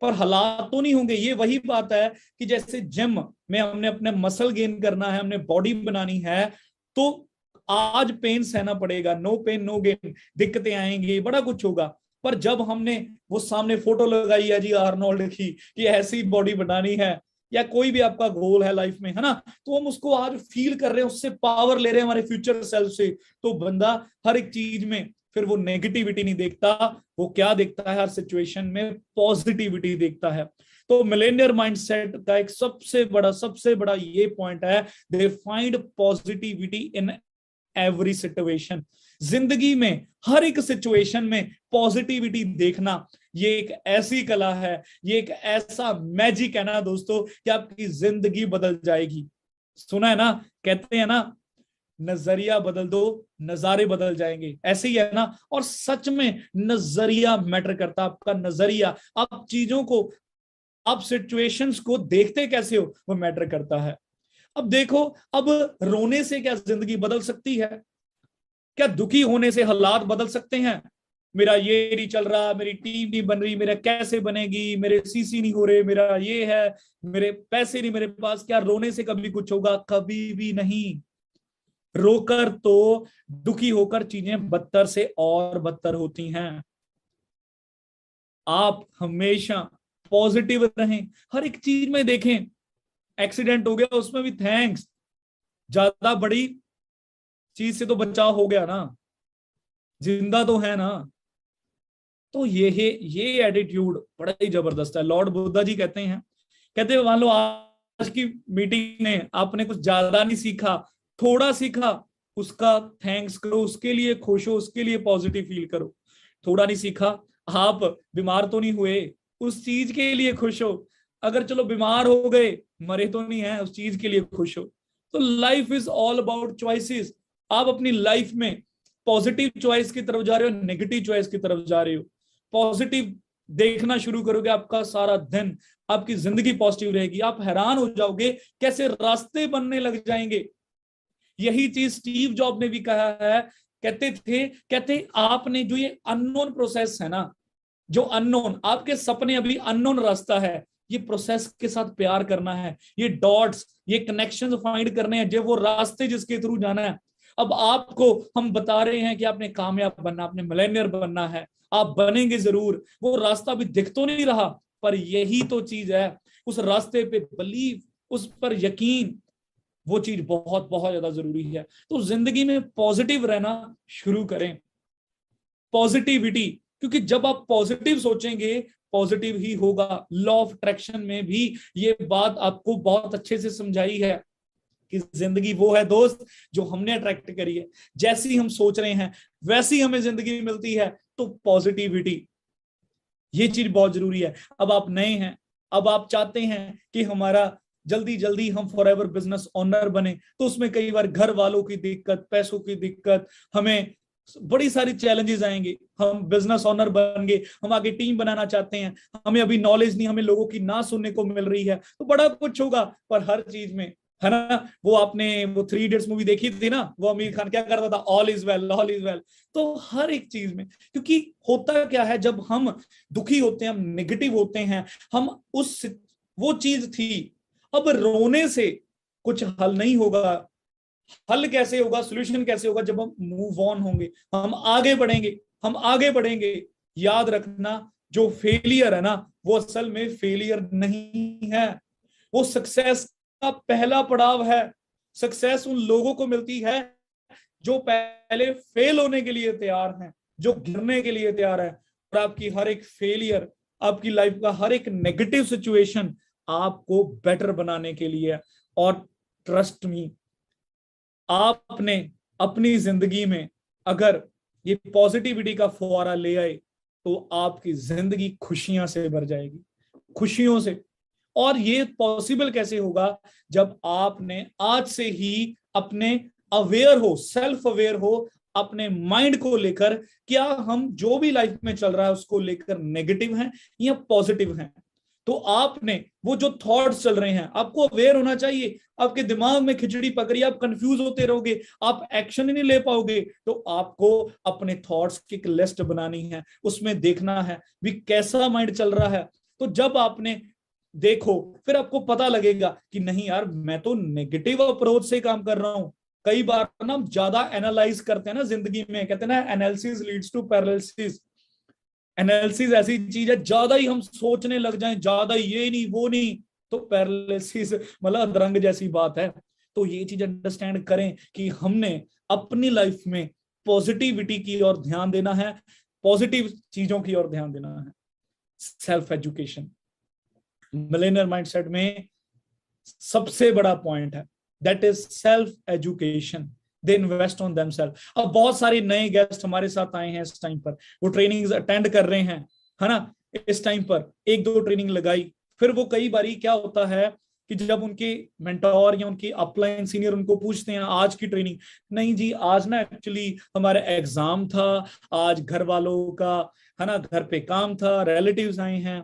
पर हालात तो नहीं होंगे। ये वही बात है कि जैसे जिम में हमने अपने मसल गेन करना है, हमने बॉडी बनानी है, तो आज पेन सहना पड़ेगा, नो पेन नो गेन, दिक्कतें आएंगी, बड़ा कुछ होगा। पर जब हमने वो सामने फोटो लगाई है जी आर्नोल्ड की कि ऐसी बॉडी बनानी है, या कोई भी आपका गोल है लाइफ में, है ना, तो हम उसको आज फील कर रहे हैं, उससे पावर ले रहे हैं हमारे फ्यूचर सेल्फ से। तो बंदा हर एक चीज में फिर वो नेगेटिविटी नहीं देखता, वो क्या देखता है? हर सिचुएशन में पॉजिटिविटी देखता है। तो मिलेनियर माइंडसेट का एक सबसे बड़ा ये पॉइंट है, they find positivity in every situation. जिंदगी में हर एक सिचुएशन में पॉजिटिविटी देखना, ये एक ऐसी कला है, ये एक ऐसा मैजिक है ना दोस्तों, कि आपकी जिंदगी बदल जाएगी। सुना है ना, कहते हैं ना, नजरिया बदल दो, नजारे बदल जाएंगे, ऐसे ही है ना। और सच में नजरिया मैटर करता, आपका नजरिया, आप चीजों को, आप सिचुएशंस को देखते कैसे हो, वो मैटर करता है। अब देखो, अब रोने से क्या जिंदगी बदल सकती है? क्या दुखी होने से हालात बदल सकते हैं? मेरा ये नहीं चल रहा, मेरी टीम नहीं बन रही, मेरा कैसे बनेगी, मेरे सीसी नहीं हो रहे, मेरा ये है, मेरे पैसे नहीं मेरे पास, क्या रोने से कभी कुछ होगा? कभी भी नहीं। रोकर तो दुखी होकर चीजें बदतर से और बदतर होती हैं। आप हमेशा पॉजिटिव रहें, हर एक चीज में देखें। एक्सीडेंट हो गया, उसमें भी थैंक्स, ज्यादा बड़ी चीज से तो बचाव हो गया ना, जिंदा तो है ना। तो ये एटीट्यूड बड़ा ही जबरदस्त है। लॉर्ड बुद्धा जी कहते हैं मान लो आज की मीटिंग ने आपने कुछ ज्यादा नहीं सीखा, थोड़ा सीखा, उसका थैंक्स करो, उसके लिए खुश हो, उसके लिए पॉजिटिव फील करो। थोड़ा नहीं सीखा, आप बीमार तो नहीं हुए, उस चीज के लिए खुश हो। अगर चलो बीमार हो गए, मरे तो नहीं है, उस चीज के लिए खुश हो। तो life is all about choices. आप अपनी लाइफ में पॉजिटिव चॉइस की तरफ जा रहे हो, नेगेटिव चॉइस की तरफ जा रहे हो। पॉजिटिव देखना शुरू करोगे, आपका सारा दिन, आपकी जिंदगी पॉजिटिव रहेगी। आप हैरान हो जाओगे कैसे रास्ते बनने लग जाएंगे। यही चीज स्टीव जॉब ने भी कहा है। कहते आपने जो ये अननोन प्रोसेस है ना, जो अननोन, आपके सपने अभी अननोन रास्ता है, ये प्रोसेस के साथ प्यार करना है, ये डॉट्स, ये कनेक्शंस फाइंड करने हैं, जो वो रास्ते जिसके थ्रू जाना है। अब आपको हम बता रहे हैं कि आपने कामयाब बनना, आपने मिलेनियर बनना है, आप बनेंगे जरूर। वो रास्ता भी दिख तो नहीं रहा, पर यही तो चीज है, उस रास्ते पे बिलीव, उस पर यकीन, वो चीज बहुत बहुत ज्यादा जरूरी है। तो जिंदगी में पॉजिटिव रहना शुरू करें, पॉजिटिविटी, क्योंकि जब आप पॉजिटिव सोचेंगे पॉजिटिव ही होगा। लॉ ऑफ अट्रैक्शन में भी ये बात आपको बहुत अच्छे से समझाई है कि जिंदगी वो है दोस्त जो हमने अट्रैक्ट करी है। जैसी हम सोच रहे हैं वैसी हमें जिंदगी मिलती है। तो पॉजिटिविटी, ये चीज बहुत जरूरी है। अब आप नए हैं, अब आप चाहते हैं कि हमारा जल्दी जल्दी हम फॉरएवर बिजनेस ओनर बने, तो उसमें कई बार घर वालों की दिक्कत, पैसों की दिक्कत, हमें बड़ी सारी चैलेंजेस आएंगे। हम बिजनेस ओनर बन गए, हम आगे टीम बनाना चाहते हैं, हमें अभी नॉलेज नहीं, हमें लोगों की ना सुनने को मिल रही है, तो बड़ा कुछ होगा। पर हर चीज में, है ना, वो आपने वो 3 इडियट्स मूवी देखी थी ना, वो आमिर खान क्या करता था, all is well, all is well. तो हर एक चीज में, क्योंकि होता क्या है, जब हम दुखी होते हैं, हम नेगेटिव होते हैं, हम उस, वो चीज थी। अब रोने से कुछ हल नहीं होगा। हल कैसे होगा, सोल्यूशन कैसे होगा? जब हम मूव ऑन होंगे, हम आगे बढ़ेंगे, हम आगे बढ़ेंगे। याद रखना, जो फेलियर है ना, वो असल में फेलियर नहीं है, वो सक्सेस का पहला पड़ाव है। सक्सेस उन लोगों को मिलती है जो पहले फेल होने के लिए तैयार हैं, जो गिरने के लिए तैयार है। और आपकी हर एक फेलियर, आपकी लाइफ का हर एक नेगेटिव सिचुएशन आपको बेटर बनाने के लिए। और ट्रस्ट मी, आपने अपनी जिंदगी में अगर ये पॉजिटिविटी का फुवारा ले आए, तो आपकी जिंदगी खुशियां से भर जाएगी, खुशियों से। और ये पॉसिबल कैसे होगा? जब आपने आज से ही अपने अवेयर हो, सेल्फ अवेयर हो अपने माइंड को लेकर, क्या हम जो भी लाइफ में चल रहा है उसको लेकर नेगेटिव हैं या पॉजिटिव हैं। तो आपने वो जो थॉट्स चल रहे हैं, आपको अवेयर होना चाहिए। आपके दिमाग में खिचड़ी पक रही है, आप कंफ्यूज होते रहोगे, आप एक्शन ही नहीं ले पाओगे। तो आपको अपने थॉट्स की एक लिस्ट बनानी है, उसमें देखना है भी कैसा माइंड चल रहा है। तो जब आपने देखो, फिर आपको पता लगेगा कि नहीं यार, मैं तो नेगेटिव अप्रोच से काम कर रहा हूं। कई बार ना हम ज्यादा एनालाइज करते हैं ना जिंदगी में, कहते हैं ना analysis leads to paralysis. Analysis ऐसी चीज है, ज्यादा ही हम सोचने लग जाएं, ज्यादा ये नहीं वो नहीं, तो पैरालिसिस, मतलब अधरंग जैसी बात है। तो ये चीज अंडरस्टैंड करें कि हमने अपनी लाइफ में पॉजिटिविटी की ओर ध्यान देना है, पॉजिटिव चीजों की ओर ध्यान देना है। सेल्फ एजुकेशन मिलेनियर माइंडसेट में सबसे बड़ा पॉइंट है, that is self education. They invest on themselves. अब बहुत सारे नए गेस्ट हमारे साथ आए हैं इस टाइम पर, वो ट्रेनिंग्स अटेंड कर रहे हैं, है ना। इस टाइम पर 1-2 ट्रेनिंग लगाई, फिर वो कई बारी क्या होता है कि जब उनके मेंटोर या उनकी अपलाइन सीनियर उनको पूछते हैं आज की ट्रेनिंग, नहीं जी आज ना एक्चुअली हमारा एग्जाम था, आज घर वालों का, है ना, घर पे काम था, रिलेटिव्स आए हैं।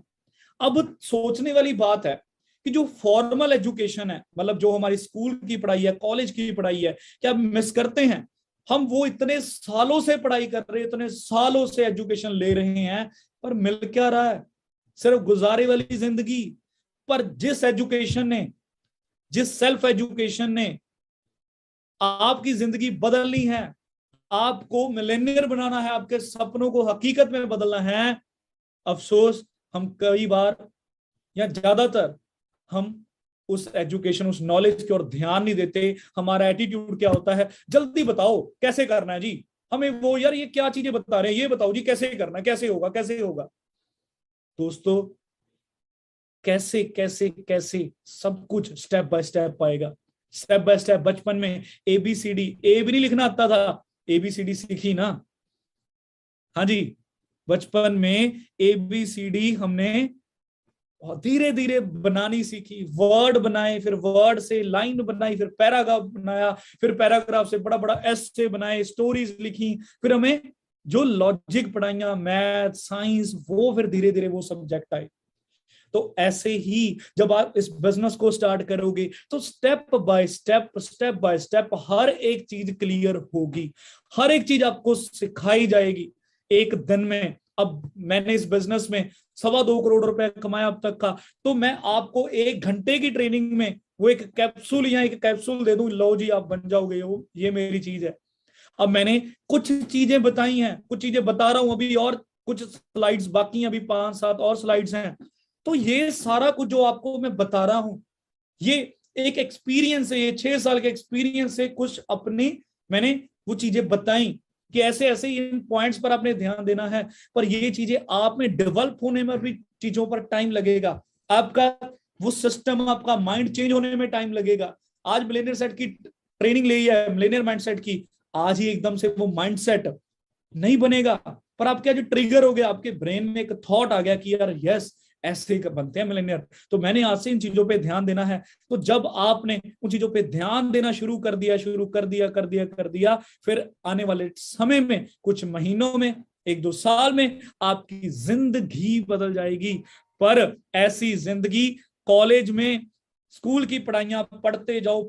अब सोचने वाली बात है कि जो फॉर्मल एजुकेशन है, मतलब जो हमारी स्कूल की पढ़ाई है, कॉलेज की पढ़ाई है, क्या मिस करते हैं हम? वो इतने सालों से पढ़ाई कर रहे हैं, इतने सालों से एजुकेशन ले रहे हैं, पर मिल क्या रहा है? सिर्फ गुजारे वाली जिंदगी। पर जिस एजुकेशन ने, जिस सेल्फ एजुकेशन ने आपकी जिंदगी बदलनी है, आपको मिलेनियर बनाना है, आपके सपनों को हकीकत में बदलना है, अफसोस हम कई बार या ज्यादातर हम उस एजुकेशन, उस नॉलेज की ओर ध्यान नहीं देते। हमारा एटीट्यूड क्या होता है? जल्दी बताओ कैसे करना है जी, हमें वो, यार ये क्या चीजें बता रहे हैं, ये बताओ जी कैसे करना है, कैसे होगा, कैसे होगा। दोस्तों, कैसे कैसे कैसे सब कुछ स्टेप बाय स्टेप आएगा, स्टेप बाय स्टेप। बचपन में ABCD, ए भी नहीं लिखना आता था, ABCD सीखी ना? हाँ जी, बचपन में ABCD हमने धीरे धीरे बनानी सीखी, वर्ड बनाए, फिर वर्ड से लाइन बनाई, फिर पैराग्राफ बनाया, फिर पैराग्राफ से बड़ा बड़ा एस्से बनाए, स्टोरीज लिखी, फिर हमें जो लॉजिक पढ़ाइया, मैथ, साइंस, वो फिर धीरे धीरे वो सब्जेक्ट आए। तो ऐसे ही जब आप इस बिजनेस को स्टार्ट करोगे तो step by step, step by step हर एक चीज क्लियर होगी, हर एक चीज आपको सिखाई जाएगी एक दिन में। अब मैंने इस बिजनेस में 2.25 करोड़ रुपए कमाया अब तक का, तो मैं आपको 1 घंटे की ट्रेनिंग में वो एक कैप्सूल दे दूं, लो जी आप बन जाओगे, ये मेरी चीज है। अब मैंने कुछ चीजें बताई हैं, कुछ चीजें बता रहा हूं अभी, और कुछ स्लाइड्स बाकी हैं, अभी 5-7 और स्लाइड्स हैं। तो ये सारा कुछ जो आपको मैं बता रहा हूं, ये एक एक्सपीरियंस है, ये 6 साल के एक्सपीरियंस से कुछ अपनी मैंने वो चीजें बताई कि ऐसे ऐसे इन पॉइंट्स पर आपने ध्यान देना है। पर ये चीजें आप में डेवलप होने में भी चीजों पर टाइम लगेगा, आपका वो सिस्टम, आपका माइंड चेंज होने में टाइम लगेगा। आज मिलेनियर सेट की ट्रेनिंग ली है, मिलेनियर माइंडसेट की, आज ही एकदम से वो माइंडसेट नहीं बनेगा, पर आपके जो ट्रिगर हो गया, आपके ब्रेन में एक थॉट आ गया कि यार यस, ऐसे बनते हैं मिलेनियर, तो मैंने आज से इन चीजों पे ध्यान देना है। तो जब आपने उन चीजों पे ध्यान देना शुरू कर दिया, फिर आने वाले समय में, कुछ महीनों में, 1-2 साल में आपकी जिंदगी बदल जाएगी। पर ऐसी जिंदगी कॉलेज में, स्कूल की पढ़ाइयां पढ़ते जाओ,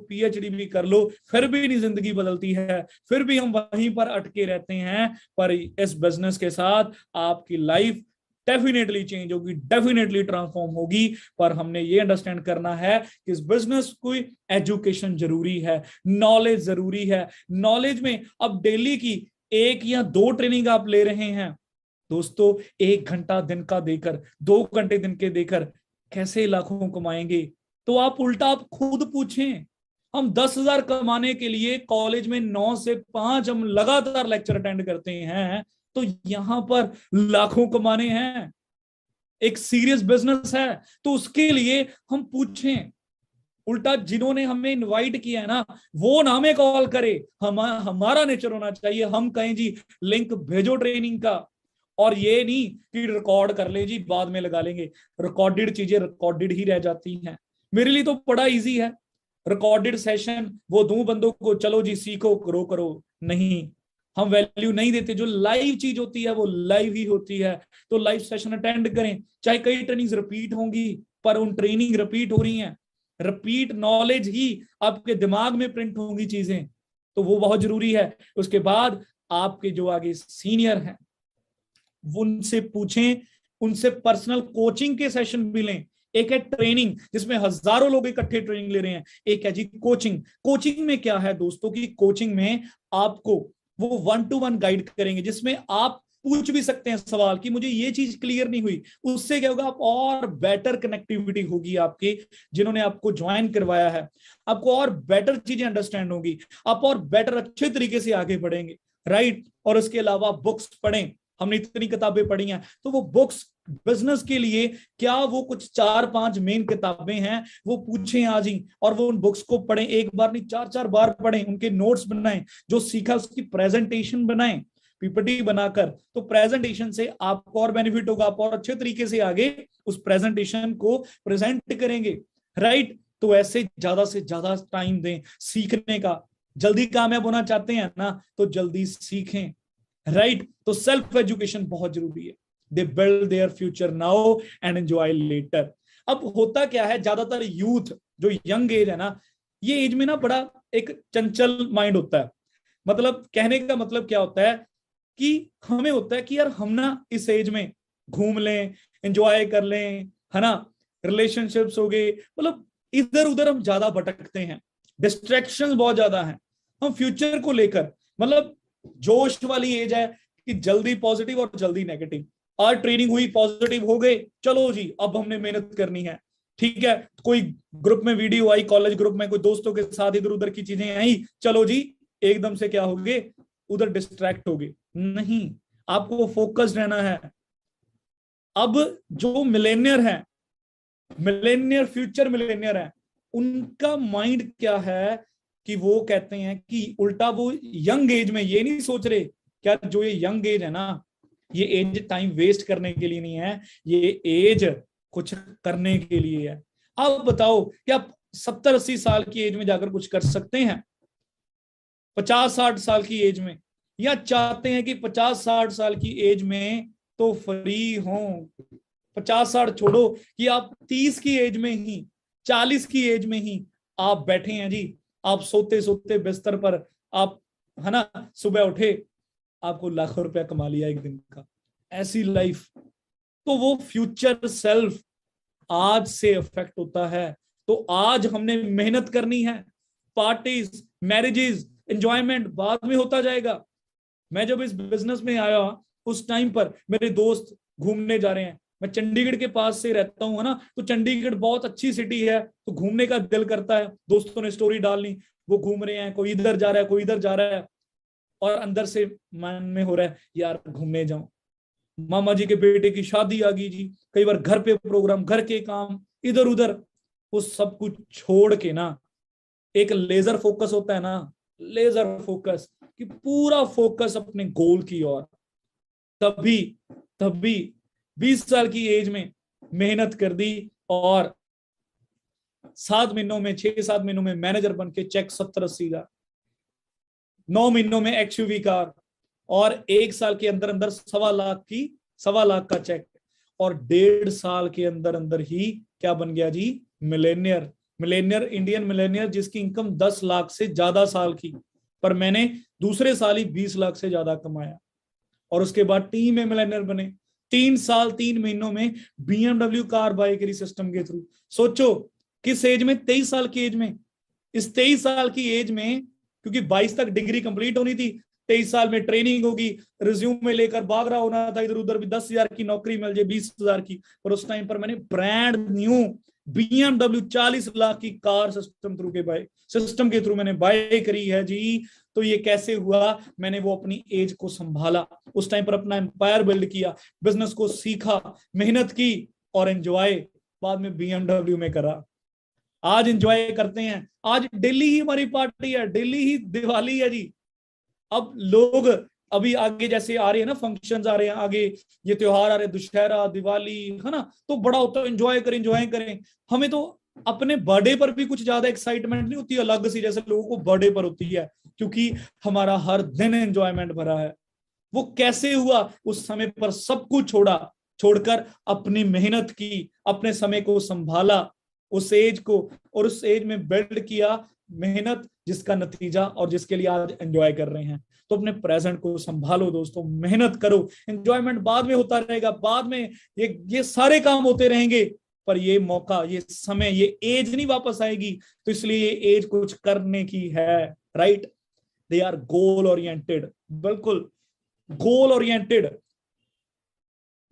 PhD भी कर लो, फिर भी नहीं जिंदगी बदलती है, फिर भी हम वहीं पर अटके रहते हैं। पर इस बिजनेस के साथ आपकी लाइफ डेफिनेटली चेंज होगी, डेफिनेटली ट्रांसफॉर्म होगी। पर हमने ये अंडरस्टैंड करना है कि इस बिजनेस को एजुकेशन जरूरी है, नॉलेज जरूरी है। नॉलेज में अब डेली की 1 या 2 ट्रेनिंग आप ले रहे हैं दोस्तों, 1 घंटा दिन का देकर, 2 घंटे दिन के देकर कैसे लाखों कमाएंगे? तो आप उल्टा आप खुद पूछें। हम 10,000 कमाने के लिए कॉलेज में 9 से 5 हम लगातार लेक्चर अटेंड करते हैं, तो यहां पर लाखों कमाने हैं, एक सीरियस बिजनेस है, तो उसके लिए हम पूछें। उल्टा जिन्होंने हमें इनवाइट किया है ना, वो ना हमें कॉल करे, हमारा नेचर होना चाहिए, हम कहें जी लिंक भेजो ट्रेनिंग का, और ये नहीं कि रिकॉर्ड कर ले जी बाद में लगा लेंगे। रिकॉर्डेड चीजें रिकॉर्डेड ही रह जाती हैं। मेरे लिए तो बड़ा इजी है, रिकॉर्डेड सेशन वो दूं बंदों को, चलो जी सीखो करो, नहीं, हम वैल्यू नहीं देते। जो लाइव चीज होती है वो लाइव ही होती है, तो लाइव सेशन अटेंड करें। चाहे कई ट्रेनिंग्स रिपीट होंगी, पर उन ट्रेनिंग रिपीट हो रही हैं, रिपीट नॉलेज ही आपके दिमाग में प्रिंट होंगी चीजें, तो वो बहुत जरूरी है। उसके बाद आपके जो आगे सीनियर हैं उनसे पूछें, उनसे पर्सनल कोचिंग के सेशन भी लें। एक है ट्रेनिंग जिसमें हजारों लोग इकट्ठे ट्रेनिंग ले रहे हैं, एक है जी कोचिंग। कोचिंग में क्या है दोस्तों की, कोचिंग में आपको वो 1-to-1 गाइड करेंगे, जिसमें आप पूछ भी सकते हैं सवाल कि मुझे ये चीज क्लियर नहीं हुई। उससे क्या होगा, आप और बेटर कनेक्टिविटी होगी आपकी, जिन्होंने आपको ज्वाइन करवाया है, आपको और बेटर चीजें अंडरस्टैंड होगी, आप और बेटर अच्छे तरीके से आगे बढ़ेंगे, राइट। और उसके अलावा बुक्स पढ़ें, हमने इतनी किताबें पढ़ी हैं, तो वो बुक्स बिजनेस के लिए क्या वो कुछ 4-5 मेन किताबें हैं, वो पूछें आज ही, और वो उन बुक्स को पढ़ें, 1 बार नहीं 4-4 बार पढ़ें, उनके नोट्स बनाएं, जो सीखा उसकी प्रेजेंटेशन बनाएं, PPT बनाकर। तो प्रेजेंटेशन से आपको और बेनिफिट होगा, आप और अच्छे तरीके से आगे उस प्रेजेंटेशन को प्रेजेंट करेंगे, राइट। तो ऐसे ज्यादा से ज्यादा टाइम दें सीखने का। जल्दी कामयाब होना चाहते हैं ना, तो जल्दी सीखें, राइट। तो सेल्फ एजुकेशन बहुत जरूरी है। They build their future now and enjoy later. अब होता क्या है, ज्यादातर यूथ जो यंग एज है ना, ये एज में ना बड़ा एक चंचल माइंड होता है। मतलब कहने का मतलब क्या होता है कि हमें होता है कि यार हम ना इस एज में घूम लें, एंजॉय कर लें, है ना, रिलेशनशिप्स हो गए, मतलब इधर उधर हम ज्यादा भटकते हैं, डिस्ट्रैक्शंस बहुत ज्यादा हैं हम फ्यूचर को लेकर। मतलब जोश वाली एज है कि जल्दी पॉजिटिव और जल्दी नेगेटिव। आज ट्रेनिंग हुई, पॉजिटिव हो गए, चलो जी अब हमने मेहनत करनी है, ठीक है। कोई ग्रुप में वीडियो आई, कॉलेज ग्रुप में कोई दोस्तों के साथ इधर उधर की चीजें आई, चलो जी एकदम से क्या हो गए, उधर डिस्ट्रैक्ट हो गए। नहीं, आपको फोकस्ड रहना है। अब जो मिलेनियर है, मिलेनियर फ्यूचर मिलेनियर है, उनका माइंड क्या है कि वो कहते हैं कि उल्टा वो यंग एज में ये नहीं सोच रहे क्या, जो ये यंग एज है ना, ये एज टाइम वेस्ट करने के लिए नहीं है, ये एज कुछ करने के लिए है। अब बताओ क्या आप 70-80 साल की एज में जाकर कुछ कर सकते हैं 50-60 साल की एज में, या चाहते हैं कि 50-60 साल की एज में तो फ्री हो? 50-60 छोड़ो कि आप 30 की एज में ही, 40 की एज में ही आप बैठे हैं जी, आप सोते सोते बिस्तर पर, आप है ना, सुबह उठे, आपको लाखों रुपया कमा लिया एक दिन का, ऐसी लाइफ। तो वो फ्यूचर सेल्फ आज से इफेक्ट होता है। तो आज हमने मेहनत करनी है। पार्टीज, मैरिजेस, एंजॉयमेंट बाद में होता जाएगा। मैं जब इस बिजनेस में आया उस टाइम पर मेरे दोस्त घूमने जा रहे हैं, मैं चंडीगढ़ के पास से रहता हूँ, है ना, तो चंडीगढ़ बहुत अच्छी सिटी है, तो घूमने का दिल करता है। दोस्तों ने स्टोरी डालनी, वो घूम रहे हैं, कोई इधर जा रहा है, कोई इधर जा रहा है, और अंदर से मन में हो रहा है यार घूमने जाऊं। मामा जी के बेटे की शादी आ गई जी, कई बार घर पे प्रोग्राम, घर के काम, इधर उधर, वो सब कुछ छोड़ के ना, एक लेजर फोकस होता है ना, लेजर फोकस, कि पूरा फोकस अपने गोल की ओर। तभी तभी 20 साल की एज में मेहनत कर दी, और 7 महीनों में, 6-7 महीनों में मैनेजर बन के चेक 70-80 का, 9 महीनों में एक्सयूवी कार, और 1 साल के अंदर अंदर 1.25 लाख का चेक, और 1.5 साल के अंदर अंदर ही क्या बन गया जी, मिलेनियर। मिलेनियर, इंडियन मिलेनियर, जिसकी इनकम 10 लाख से ज्यादा साल की, पर मैंने दूसरे साल ही 20 लाख से ज्यादा कमाया, और उसके बाद टीम में मिलेनियर बने। 3 साल 3 महीनों में BMW कार बाय करी सिस्टम के थ्रू। सोचो किस एज में, 23 साल की एज में। इस 23 साल की एज में, क्योंकि 22 तक डिग्री कंप्लीट होनी थी, 23 साल में ट्रेनिंग होगी, रिज्यूम में लेकर भाग रहा होना था इधर उधर भी, 10,000 की नौकरी मिल जाए, 20,000 की। और उस टाइम पर मैंने ब्रांड न्यू BMW 40 लाख की कार सिस्टम के थ्रू मैंने बाय करी है जी। तो ये कैसे हुआ, मैंने वो अपनी एज को संभाला, उस टाइम पर अपना एम्पायर बिल्ड किया, बिजनेस को सीखा, मेहनत की, और एंजॉय बाद में BMW में करा। आज एंजॉय करते हैं, आज दिल्ली ही हमारी पार्टी है, दिल्ली ही दिवाली है जी। अब लोग अभी आगे जैसे आ रहे हैं ना, फंक्शंस आ रहे हैं आगे, ये त्योहार आ रहे हैं, दुशहरा, दिवाली, है ना, तो बड़ा होता है एंजॉय करें, एंजॉय करें। हमें तो अपने बर्थडे पर भी कुछ ज्यादा एक्साइटमेंट नहीं होती अलग सी, जैसे लोगों को बर्थडे पर होती है, क्योंकि हमारा हर दिन एंजॉयमेंट भरा है। वो कैसे हुआ, उस समय पर सब कुछ छोड़कर अपनी मेहनत की, अपने समय को संभाला, उस एज को, और उस एज में बिल्ड किया मेहनत, जिसका नतीजा और जिसके लिए आज एंजॉय कर रहे हैं। तो अपने प्रेजेंट को संभालो दोस्तों, मेहनत करो, एंजॉयमेंट बाद में होता रहेगा, बाद में ये सारे काम होते रहेंगे, पर ये मौका, ये समय, ये एज नहीं वापस आएगी। तो इसलिए ये एज कुछ करने की है, right. They are goal oriented, बिल्कुल गोल ओरिएंटेड।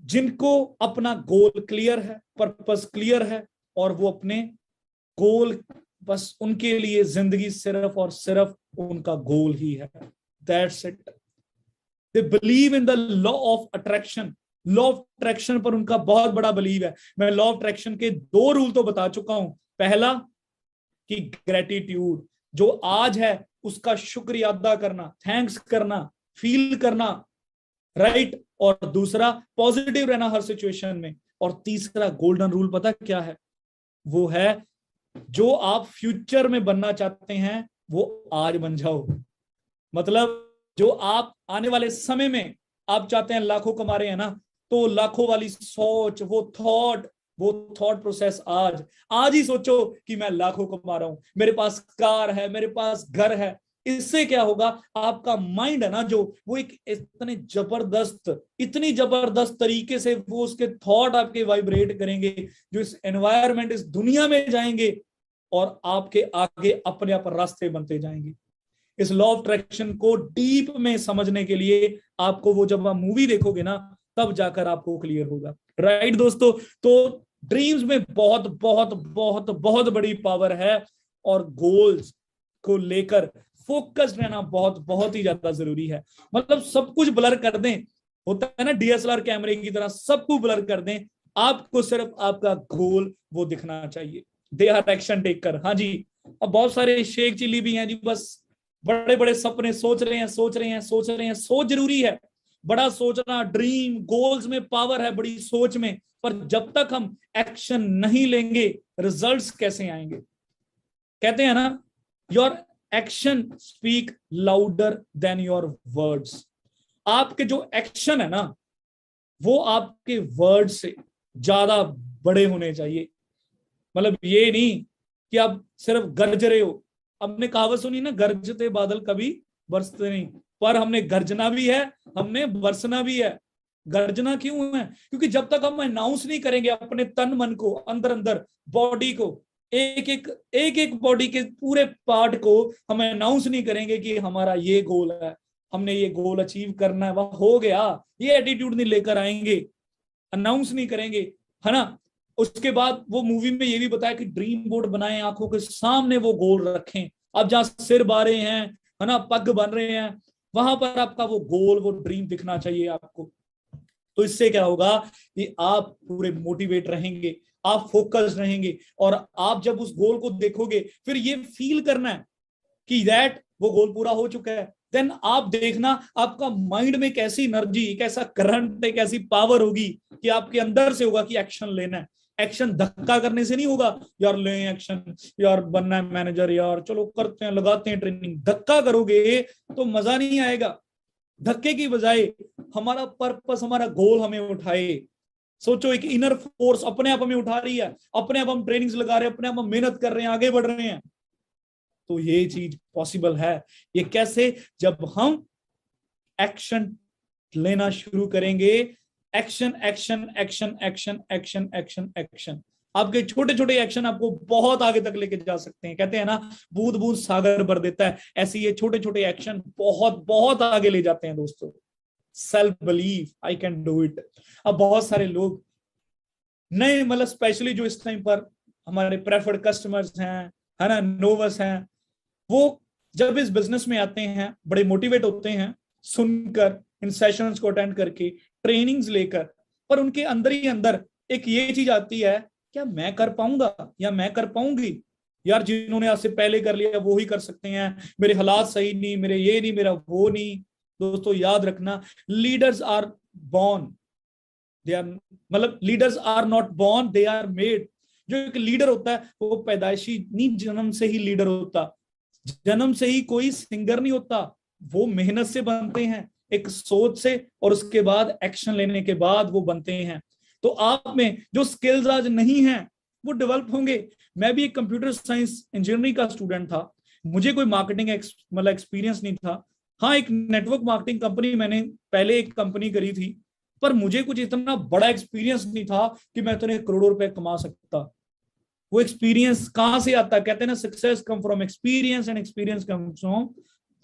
जिनको अपना गोल क्लियर है, पर्पस क्लियर है, और वो अपने गोल, बस उनके लिए जिंदगी सिर्फ और सिर्फ उनका गोल ही है, that's it. They believe in the law of attraction. Law of attraction पर उनका बहुत बड़ा बिलीव है। मैं लॉ ऑफ अट्रैक्शन के 2 रूल तो बता चुका हूं। पहला कि ग्रेटिट्यूड, जो आज है उसका शुक्रिया अदा करना, थैंक्स करना, फील करना, राइट। और दूसरा पॉजिटिव रहना हर सिचुएशन में। और तीसरा गोल्डन रूल पता क्या है, वो है जो आप फ्यूचर में बनना चाहते हैं वो आज बन जाओ। मतलब जो आप आने वाले समय में आप चाहते हैं, लाखों कमा रहे हैं ना, तो लाखों वाली सोच, वो थॉट, वो थॉट प्रोसेस आज आज ही सोचो कि मैं लाखों कमा रहा हूं, मेरे पास कार है, मेरे पास घर है। इससे क्या होगा, आपका माइंड है ना जो, वो एक इतनी जबरदस्त तरीके से वो उसके थॉट आपके वाइब्रेट करेंगे, जो इस एनवायरनमेंट, इस दुनिया में जाएंगे और आपके आगे अपने आप रास्ते बनते जाएंगे। इस लॉ ऑफ अट्रैक्शन को डीप में समझने के लिए आपको, वो जब आप मूवी देखोगे ना, तब जाकर आपको क्लियर होगा। राइट दोस्तों, तो ड्रीम्स में बहुत बहुत बहुत बहुत बड़ी पावर है, और गोल्स को लेकर फोकस रहना बहुत बहुत ही ज्यादा जरूरी है। मतलब सब कुछ ब्लर कर दें, होता है ना डीएसएलआर कैमरे की तरह, सब कुछ ब्लर कर दें, आपको सिर्फ आपका गोल वो दिखना चाहिए। They are action taker. हाँ जी, अब बहुत सारे शेख चिल्ली भी हैं जी, बस बड़े बड़े सपने सोच रहे हैं, सोच रहे हैं, सोच रहे हैं। सोच जरूरी है, बड़ा सोचना, ड्रीम गोल्स में पावर है बड़ी सोच में, पर जब तक हम एक्शन नहीं लेंगे, रिजल्ट्स कैसे आएंगे। कहते हैं ना, your action speak louder than your words. आपके जो एक्शन है ना, वो आपके वर्ड से ज्यादा बड़े होने चाहिए। मतलब ये नहीं कि आप सिर्फ गरज रहे हो। हमने कहावत सुनी ना, गरजते बादल कभी बरसते नहीं, पर हमने गरजना भी है, हमने बरसना भी है। गर्जना क्यों है? क्योंकि जब तक हम अनाउंस नहीं करेंगे अपने तन मन को, अंदर अंदर बॉडी को, एक एक बॉडी के पूरे पार्ट को हम अनाउंस नहीं करेंगे कि हमारा ये गोल है, हमने ये गोल अचीव करना है, वह हो गया, ये एटीट्यूड नहीं लेकर आएंगे, अनाउंस नहीं करेंगे, है ना। उसके बाद वो मूवी में ये भी बताया कि ड्रीम बोर्ड बनाएं, आंखों के सामने वो गोल रखें। अब जहां सिर बारे हैं, है ना, पग बन रहे हैं, वहां पर आपका वो गोल, वो ड्रीम दिखना चाहिए आपको। तो इससे क्या होगा कि आप पूरे मोटिवेट रहेंगे, आप फोकस रहेंगे, और आप जब उस गोल को देखोगे, फिर ये फील करना है कि दैट वो गोल पूरा हो चुका है। देन आप देखना आपका माइंड में कैसी एनर्जी, कैसा करंट, एक ऐसी पावर होगी कि आपके अंदर से होगा कि एक्शन लेना है। एक्शन धक्का करने से नहीं होगा, यार ले एक्शन, यार बनना है मैनेजर, यार चलो करते हैं, लगाते हैं ट्रेनिंग। धक्का करोगे तो मजा नहीं आएगा। धक्के की बजाय हमारा पर्पस, हमारा गोल हमें उठाए। सोचो, एक इनर फोर्स अपने आप हमें उठा रही है, अपने आप हम ट्रेनिंग्स लगा रहे हैं, अपने आप हम मेहनत कर रहे हैं, आगे बढ़ रहे हैं। तो ये चीज पॉसिबल है। ये कैसे? जब हम एक्शन लेना शुरू करेंगे। Action action action action action action action. आपके छोटे छोटे एक्शन आपको बहुत आगे तक लेके जा सकते हैं। कहते हैं ना, बूंद बूंद सागर भर देता है, ऐसे ये छोटे छोटे एक्शन बहुत बहुत आगे ले जाते हैं दोस्तों। Self believe, I can do it. अब बहुत सारे लोग नए, मतलब स्पेशली जो इस टाइम पर हमारे प्रेफर्ड कस्टमर्स हैं, है ना, नोवस हैं, वो जब इस बिजनेस में आते हैं बड़े मोटिवेट होते हैं सुनकर, इन सेशंस को अटेंड करके, ट्रेनिंग्स लेकर, पर उनके अंदर ही अंदर एक ये चीज आती है, क्या मैं कर पाऊंगा या मैं कर पाऊंगी? यार जिन्होंने आज से पहले कर लिया वो ही कर सकते हैं, मेरे हालात सही नहीं, मेरे ये नहीं, मेरा वो नहीं। दोस्तों याद रखना, leaders are born, they are, मतलब leaders are not born, they are made. जो एक लीडर होता है वो पैदाइशी नहीं, जन्म से ही लीडर होता। जन्म से ही कोई सिंगर नहीं होता, वो मेहनत से बनते हैं, एक सोच से, और उसके बाद एक्शन लेने के बाद वो बनते हैं। तो आप में जो स्किल्स आज नहीं है वो डेवलप होंगे। मैं भी एक कंप्यूटर साइंस इंजीनियरिंग का स्टूडेंट था, मुझे कोई मार्केटिंग मतलब एक्सपीरियंस नहीं था। हाँ, एक नेटवर्क मार्केटिंग कंपनी मैंने पहले एक कंपनी करी थी, पर मुझे कुछ इतना बड़ा एक्सपीरियंस नहीं था कि मैं इतने करोड़ों रुपए कमा सकता। वो एक्सपीरियंस कहां से आता है? कहते हैं ना, success come from experience and experience come from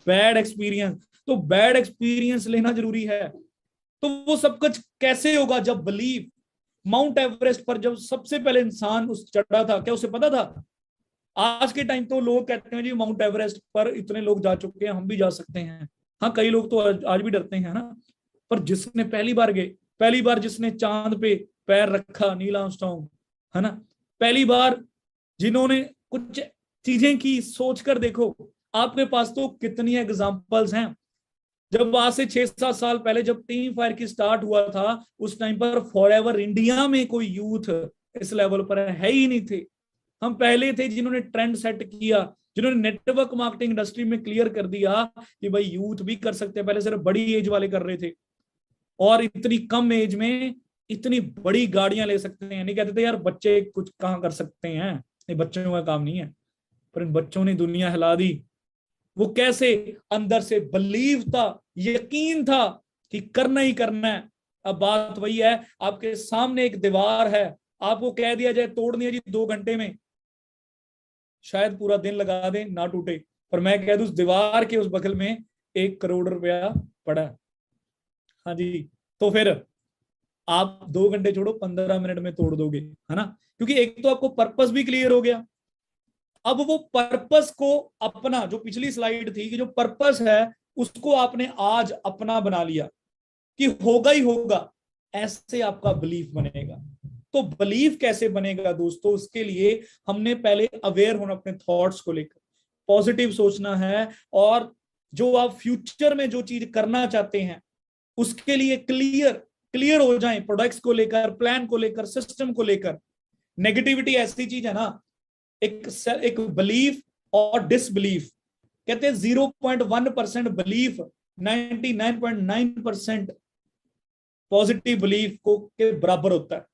bad experience. तो बैड एक्सपीरियंस लेना जरूरी है। तो वो सब कुछ कैसे होगा? जब बिलीव, माउंट एवरेस्ट पर जब सबसे पहले इंसान उस चढ़ा था, क्या उसे पता था? आज के टाइम तो लोग कहते हैं जी माउंट एवरेस्ट पर इतने लोग जा चुके हैं, हम भी जा सकते हैं। हाँ, कई लोग तो आज भी डरते हैं ना, पर जिसने पहली बार गए, पहली बार जिसने चांद पे पैर रखा, नील आर्मस्ट्रांग, है ना, पहली बार जिन्होंने कुछ चीजें की, सोचकर देखो। आपके पास तो कितनी एग्जांपल्स हैं। जब आज से 6-7 साल पहले जब टीम फायर की स्टार्ट हुआ था, उस टाइम पर फॉरएवर इंडिया में कोई यूथ इस लेवल पर है ही नहीं थे। हम पहले थे जिन्होंने ट्रेंड सेट किया, जिन्होंने नेटवर्क मार्केटिंग इंडस्ट्री में क्लियर कर दिया कि भाई यूथ भी कर सकते हैं। पहले सिर्फ बड़ी एज वाले कर रहे थे, और इतनी कम एज में इतनी बड़ी गाड़ियां ले सकते हैं। नहीं कहते थे यार बच्चे कुछ कहाँ कर सकते हैं, ये बच्चों का काम नहीं है, पर इन बच्चों ने दुनिया हिला दी। वो कैसे? अंदर से बिलीव था, यकीन था कि करना ही करना है। अब बात वही है, आपके सामने एक दीवार है, आपको कह दिया जाए तोड़नी है जी 2 घंटे में, शायद पूरा दिन लगा दें ना टूटे। पर मैं कह दूं उस दीवार के उस बगल में 1 करोड़ रुपया पड़ा है। हाँ जी, तो फिर आप 2 घंटे छोड़ो 15 मिनट में तोड़ दोगे, है ना? क्योंकि एक तो आपको पर्पस भी क्लियर हो गया। अब वो पर्पस को अपना, जो पिछली स्लाइड थी कि जो पर्पस है उसको आपने आज अपना बना लिया कि होगा ही होगा, ऐसे आपका बिलीफ बनेगा। तो बिलीफ कैसे बनेगा दोस्तों? उसके लिए हमने पहले अवेयर होना अपने थॉट्स को लेकर, पॉजिटिव सोचना है, और जो आप फ्यूचर में जो चीज करना चाहते हैं उसके लिए क्लियर क्लियर हो जाएं, प्रोडक्ट्स को लेकर, प्लान को लेकर, सिस्टम को लेकर। नेगेटिविटी ऐसी चीज है ना, एक बिलीफ और डिसबिलीफ, कहते हैं 0.1% बिलीफ 99.9% पॉजिटिव बिलीफ को के बराबर होता है।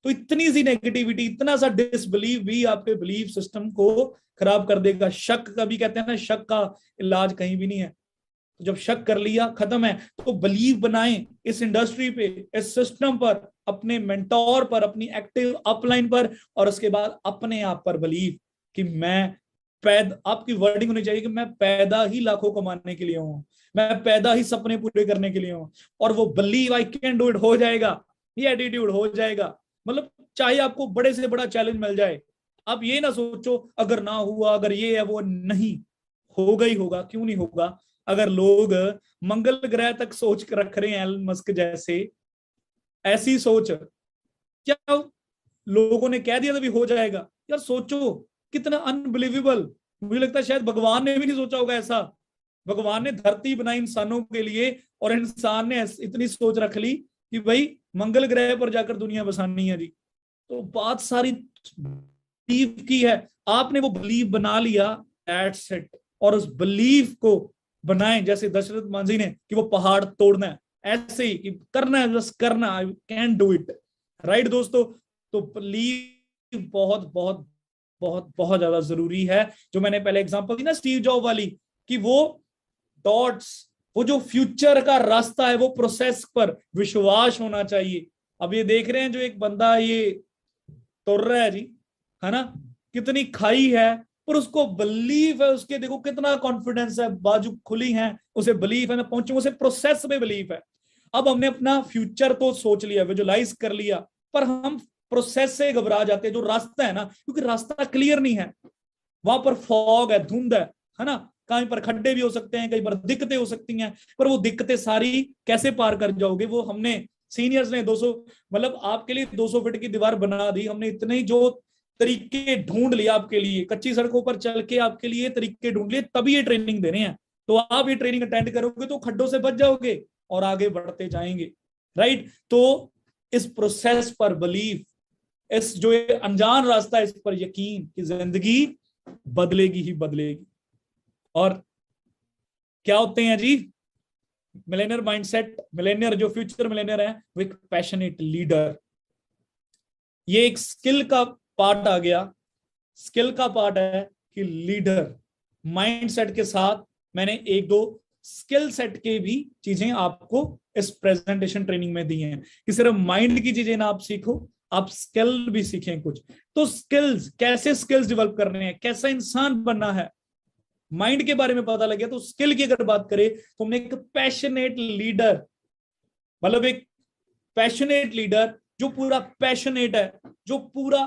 तो इतनी सी नेगेटिविटी, इतना सा डिसबिलीव भी आपके बिलीफ सिस्टम को खराब कर देगा। शक का भी कहते हैं ना, शक का इलाज कहीं भी नहीं है। तो जब शक कर लिया खत्म है। तो बिलीव बनाएं इस इंडस्ट्री पे, इस सिस्टम पर, अपने मेंटोर पर, अपनी एक्टिव अपलाइन पर, और उसके बाद अपने आप पर बिलीव कि मैं आपकी वर्डिंग होनी चाहिए कि मैं पैदा ही लाखों कमाने के लिए हूं, मैं पैदा ही सपने पूरे करने के लिए हूं। और वो believe I can do it हो जाएगा, ये एटीट्यूड हो जाएगा। मतलब चाहे आपको बड़े से बड़ा चैलेंज मिल जाए, आप ये ना सोचो अगर ना हुआ, अगर ये है वो, नहीं, होगा ही होगा। क्यों नहीं होगा? अगर लोग मंगल ग्रह तक सोच कर रख रहे हैं एलन मस्क जैसे, ऐसी सोच, क्या लोगों ने कह दिया तो भी हो जाएगा? यार सोचो कितना अनबिलीवेबल। मुझे लगता है शायद भगवान ने भी नहीं सोचा होगा ऐसा। भगवान ने धरती बनाई इंसानों के लिए, और इंसान ने इतनी सोच रख ली कि भाई मंगल ग्रह पर जाकर दुनिया बसानी है जी। तो बात सारी बिलीव की है। आपने वो बिलीव बना लिया, दैट्स इट। और उस बिलीव को बनाएं जैसे दशरथ मांझी ने कि वो पहाड़ तोड़ना है, ऐसे ही कि करना है, बस करना, I can do it. Right दोस्तों? तो बिलीव बहुत बहुत बहुत बहुत ज्यादा जरूरी है। जो मैंने पहले एग्जांपल दी ना स्टीव जॉब वाली, कि वो डॉट्स, वो जो फ्यूचर का रास्ता है, वो प्रोसेस पर विश्वास होना चाहिए। अब ये देख रहे हैं जो एक बंदा ये तोड़ रहा है जी, है ना, कितनी खाई है, पर उसको बिलीव है, उसके देखो कितना कॉन्फिडेंस है, बाजू खुली है, उसे बिलीव है मैं पहुंचूंगा, उसे प्रोसेस में बिलीव है। अब हमने अपना फ्यूचर तो सोच लिया, विजुलाइज कर लिया, पर हम प्रोसेस से घबरा जाते हैं, जो रास्ता है ना, क्योंकि रास्ता क्लियर नहीं है, वहां पर फॉग है, धुंध है ना, कहीं पर खड्डे भी हो सकते हैं, कहीं पर दिक्कतें हो सकती हैं। पर वो दिक्कतें सारी कैसे पार कर जाओगे? वो हमने सीनियर्स ने 200, मतलब आपके लिए 200 फीट की दीवार बना दी हमने, इतने ही जो तरीके ढूंढ लिया आपके लिए, कच्ची सड़कों पर चल के आपके लिए तरीके ढूंढ लिए, तभी ये ट्रेनिंग दे रहे हैं। तो आप ये ट्रेनिंग अटेंड करोगे तो खड्डों से बच जाओगे और आगे बढ़ते जाएंगे। राइट? तो इस प्रोसेस पर बिलीव, इस जो ये अनजान रास्ता है इस पर यकीन कि जिंदगी बदलेगी ही बदलेगी। और क्या होते हैं जी मिलेनियर माइंडसेट? मिलेनियर जो फ्यूचर मिलेनियर है वो एक पैशनेट लीडर। ये एक स्किल का पार्ट आ गया। स्किल का पार्ट है कि लीडर माइंडसेट के साथ मैंने एक दो स्किल सेट के भी चीजें आपको इस प्रेजेंटेशन ट्रेनिंग में दी हैं कि सिर्फ माइंड की चीजें ना आप सीखो, आप स्किल भी सीखें कुछ। तो स्किल्स, कैसे स्किल्स डेवलप करने हैं, कैसा इंसान बनना है, माइंड के बारे में पता लग गया। तो स्किल की अगर बात करें तो हमने एक पैशनेट लीडर, मतलब एक पैशनेट लीडर जो पूरा पैशनेट है, जो पूरा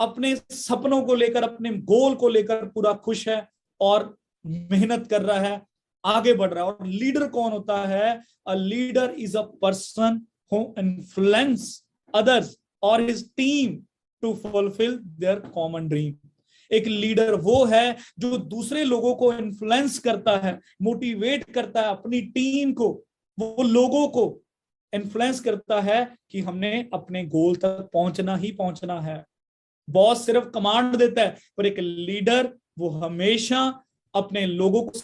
अपने सपनों को लेकर, अपने गोल को लेकर पूरा खुश है और मेहनत कर रहा है, आगे बढ़ रहा है। और लीडर कौन होता है? A leader is a person who influence others और his team to fulfil their common dream. एक लीडर वो है जो दूसरे लोगों को इन्फ्लुएंस करता है, मोटिवेट करता है अपनी टीम को, वो लोगों को इन्फ्लुएंस करता है कि हमने अपने गोल तक पहुंचना ही पहुंचना है। बॉस सिर्फ कमांड देता है, पर एक लीडर वो हमेशा अपने लोगों को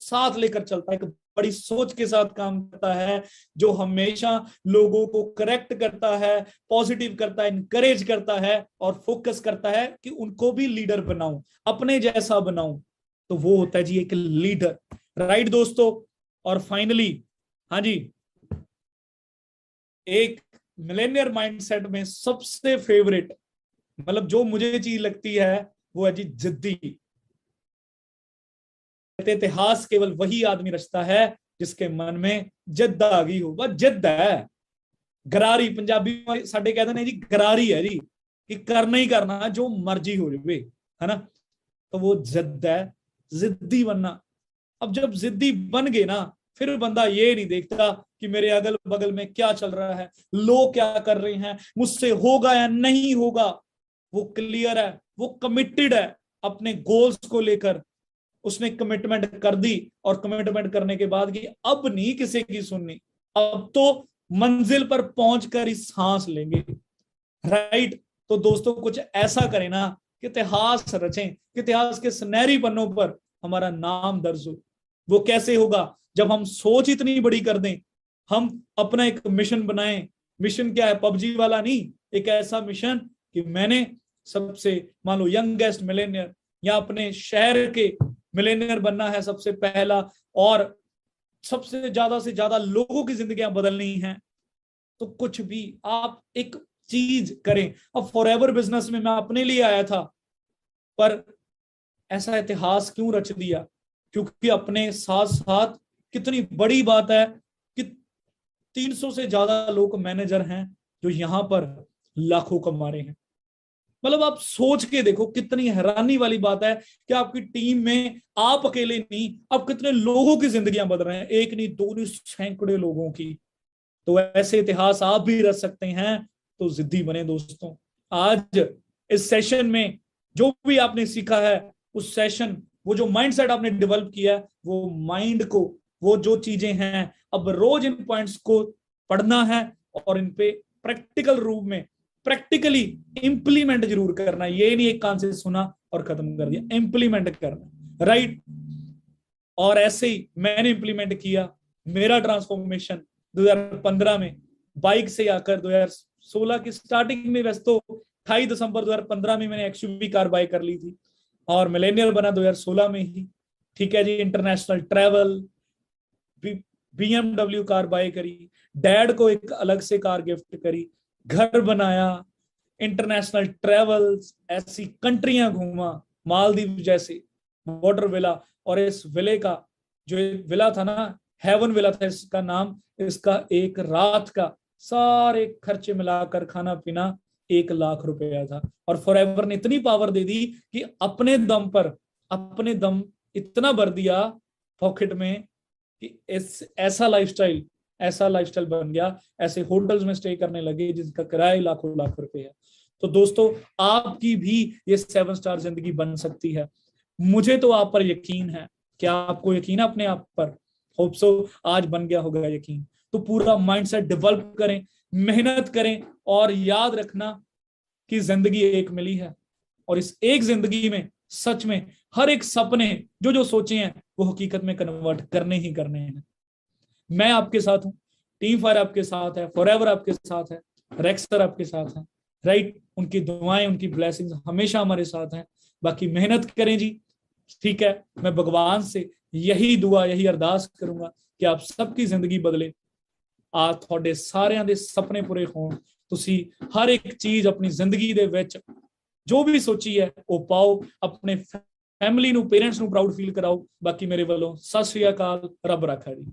साथ लेकर चलता है, एक बड़ी सोच के साथ काम करता है, जो हमेशा लोगों को करेक्ट करता है, पॉजिटिव करता है, इनकरेज करता है और फोकस करता है कि उनको भी लीडर बनाऊं, अपने जैसा बनाऊं, तो वो होता है जी एक लीडर। राइट दोस्तों। और फाइनली, हाँ जी, एक मिलेनियर माइंडसेट में सबसे फेवरेट, मतलब जो मुझे चीज लगती है, वो है जी जिद्दी। इतिहास केवल वही आदमी रचता है जिसके मन में जिद्द आ गई हो। बस जिद्द है, गरारी, पंजाबी में साडे कहते हैं जी गरारी है जी, कि करना ही करना, जो मर्जी हो जाए, है ना। तो वो जिद्द है, जिद्दी बनना। अब जब जिद्दी बन गए ना, फिर बंदा ये नहीं देखता कि मेरे अगल बगल में क्या चल रहा है, लोग क्या कर रहे हैं, मुझसे होगा या नहीं होगा। वो क्लियर है, वो कमिटेड है अपने गोल्स को लेकर। उसने कमिटमेंट कर दी, और कमिटमेंट करने के बाद कि अब नहीं किसी की सुननी, अब तो मंजिल पर पहुंचकर ही सांस लेंगे। राइट। तो दोस्तों कुछ ऐसा करें ना कि इतिहास रचें, कि इतिहास के सुनहरी पन्नों पर हमारा नाम दर्ज हो। वो कैसे होगा? जब हम सोच इतनी बड़ी कर दें, हम अपना एक मिशन बनाएं। मिशन क्या है? पबजी वाला नहीं, एक ऐसा मिशन कि मैंने सबसे, मान लो, यंगेस्ट मिलेनियर या अपने शहर के मिलेनियर बनना है सबसे पहला, और सबसे ज्यादा से ज्यादा लोगों की जिंदगियां बदलनी है। तो कुछ भी आप एक चीज करें। अब फॉरएवर बिजनेस में मैं अपने लिए आया था, पर ऐसा इतिहास क्यों रच दिया? क्योंकि अपने साथ साथ कितनी बड़ी बात है कि 300 से ज्यादा लोग मैनेजर हैं जो यहां पर लाखों कमा रहे हैं। मतलब आप सोच के देखो, कितनी हैरानी वाली बात है कि आपकी टीम में आप अकेले नहीं, अब कितने लोगों की जिंदगियां बदल रहे हैं, एक नहीं, दो नहीं, सैकड़ों लोगों की। तो ऐसे इतिहास आप भी रच सकते हैं। तो जिद्दी बने दोस्तों। आज इस सेशन में जो भी आपने सीखा है, उस सेशन, वो जो माइंडसेट आपने डेवलप किया है, वो माइंड को, वो जो चीजें हैं, अब रोज इन पॉइंट्स को पढ़ना है और इन पे प्रैक्टिकल रूप में, प्रैक्टिकली इंप्लीमेंट जरूर करना। ये नहीं एक कान से सुना और खत्म कर दिया, इंप्लीमेंट करना। राइट। और ऐसे ही मैंने इंप्लीमेंट किया। मेरा ट्रांसफॉर्मेशन 2015 में बाइक से आकर 2016 की स्टार्टिंग में, वैसे तो 28 दिसंबर 2015 में मैंने एक्सयूवी कार बाय कर ली थी, और मिलेनियल बना 2016 में ही। ठीक है जी। International travel, BMW car buy करी, डैड को एक अलग से कार गिफ्ट करी, घर बनाया, इंटरनेशनल ट्रैवल्स, ऐसी कंट्रियां घूमा, मालदीव जैसे, वाटर विला। और इस विले का, जो विला था ना, हेवन विला था इसका नाम, इसका एक रात का सारे खर्चे मिलाकर खाना पीना 1 लाख रुपया था। और फॉरएवर ने इतनी पावर दे दी कि अपने दम पर, अपने दम इतना भर दिया पॉकेट में कि ऐसा लाइफस्टाइल बन गया। ऐसे होटल्स में स्टे करने लगे जिसका किराया लाखों लाख रुपए है। तो दोस्तों, आपकी भी ये 7 स्टार जिंदगी बन सकती है। मुझे तो आप पर यकीन है। क्या आपको यकीन है अपने आप पर? होप सो आज बन गया होगा यकीन। तो पूरा माइंडसेट डेवलप करें, मेहनत करें, और याद रखना कि जिंदगी एक मिली है, और इस एक जिंदगी में सच में हर एक सपने जो जो सोचे हैं वो हकीकत में कन्वर्ट करने ही करने हैं। मैं आपके साथ हूं, टीम फायर आपके साथ है, फॉरएवर आपके साथ है, रेक्स सर आपके साथ है। राइट। उनकी दुआएं, उनकी ब्लेसिंग्स हमेशा हमारे साथ हैं। बाकी मेहनत करें जी। ठीक है। मैं भगवान से यही दुआ, यही अरदास करूंगा कि आप सबकी जिंदगी बदले, आ ਤੁਹਾਡੇ ਸਾਰਿਆਂ ਦੇ ਸੁਪਨੇ ਪੂਰੇ ਹੋਣ, ਤੁਸੀਂ ਹਰ ਇੱਕ ਚੀਜ਼ ਆਪਣੀ ਜ਼ਿੰਦਗੀ ਦੇ ਵਿੱਚ ਜੋ ਵੀ ਸੋਚੀ ਹੈ ਉਹ ਪਾਓ, ਆਪਣੇ ਫੈਮਿਲੀ ਨੂੰ, ਪੇਰੈਂਟਸ ਨੂੰ ਪ੍ਰਾਊਡ ਫੀਲ ਕਰਾਓ। ਬਾਕੀ ਮੇਰੇ ਵੱਲੋਂ ਸਤਿ ਸ਼੍ਰੀ ਅਕਾਲ, ਰੱਬ ਰਾਖਾ ਜੀ।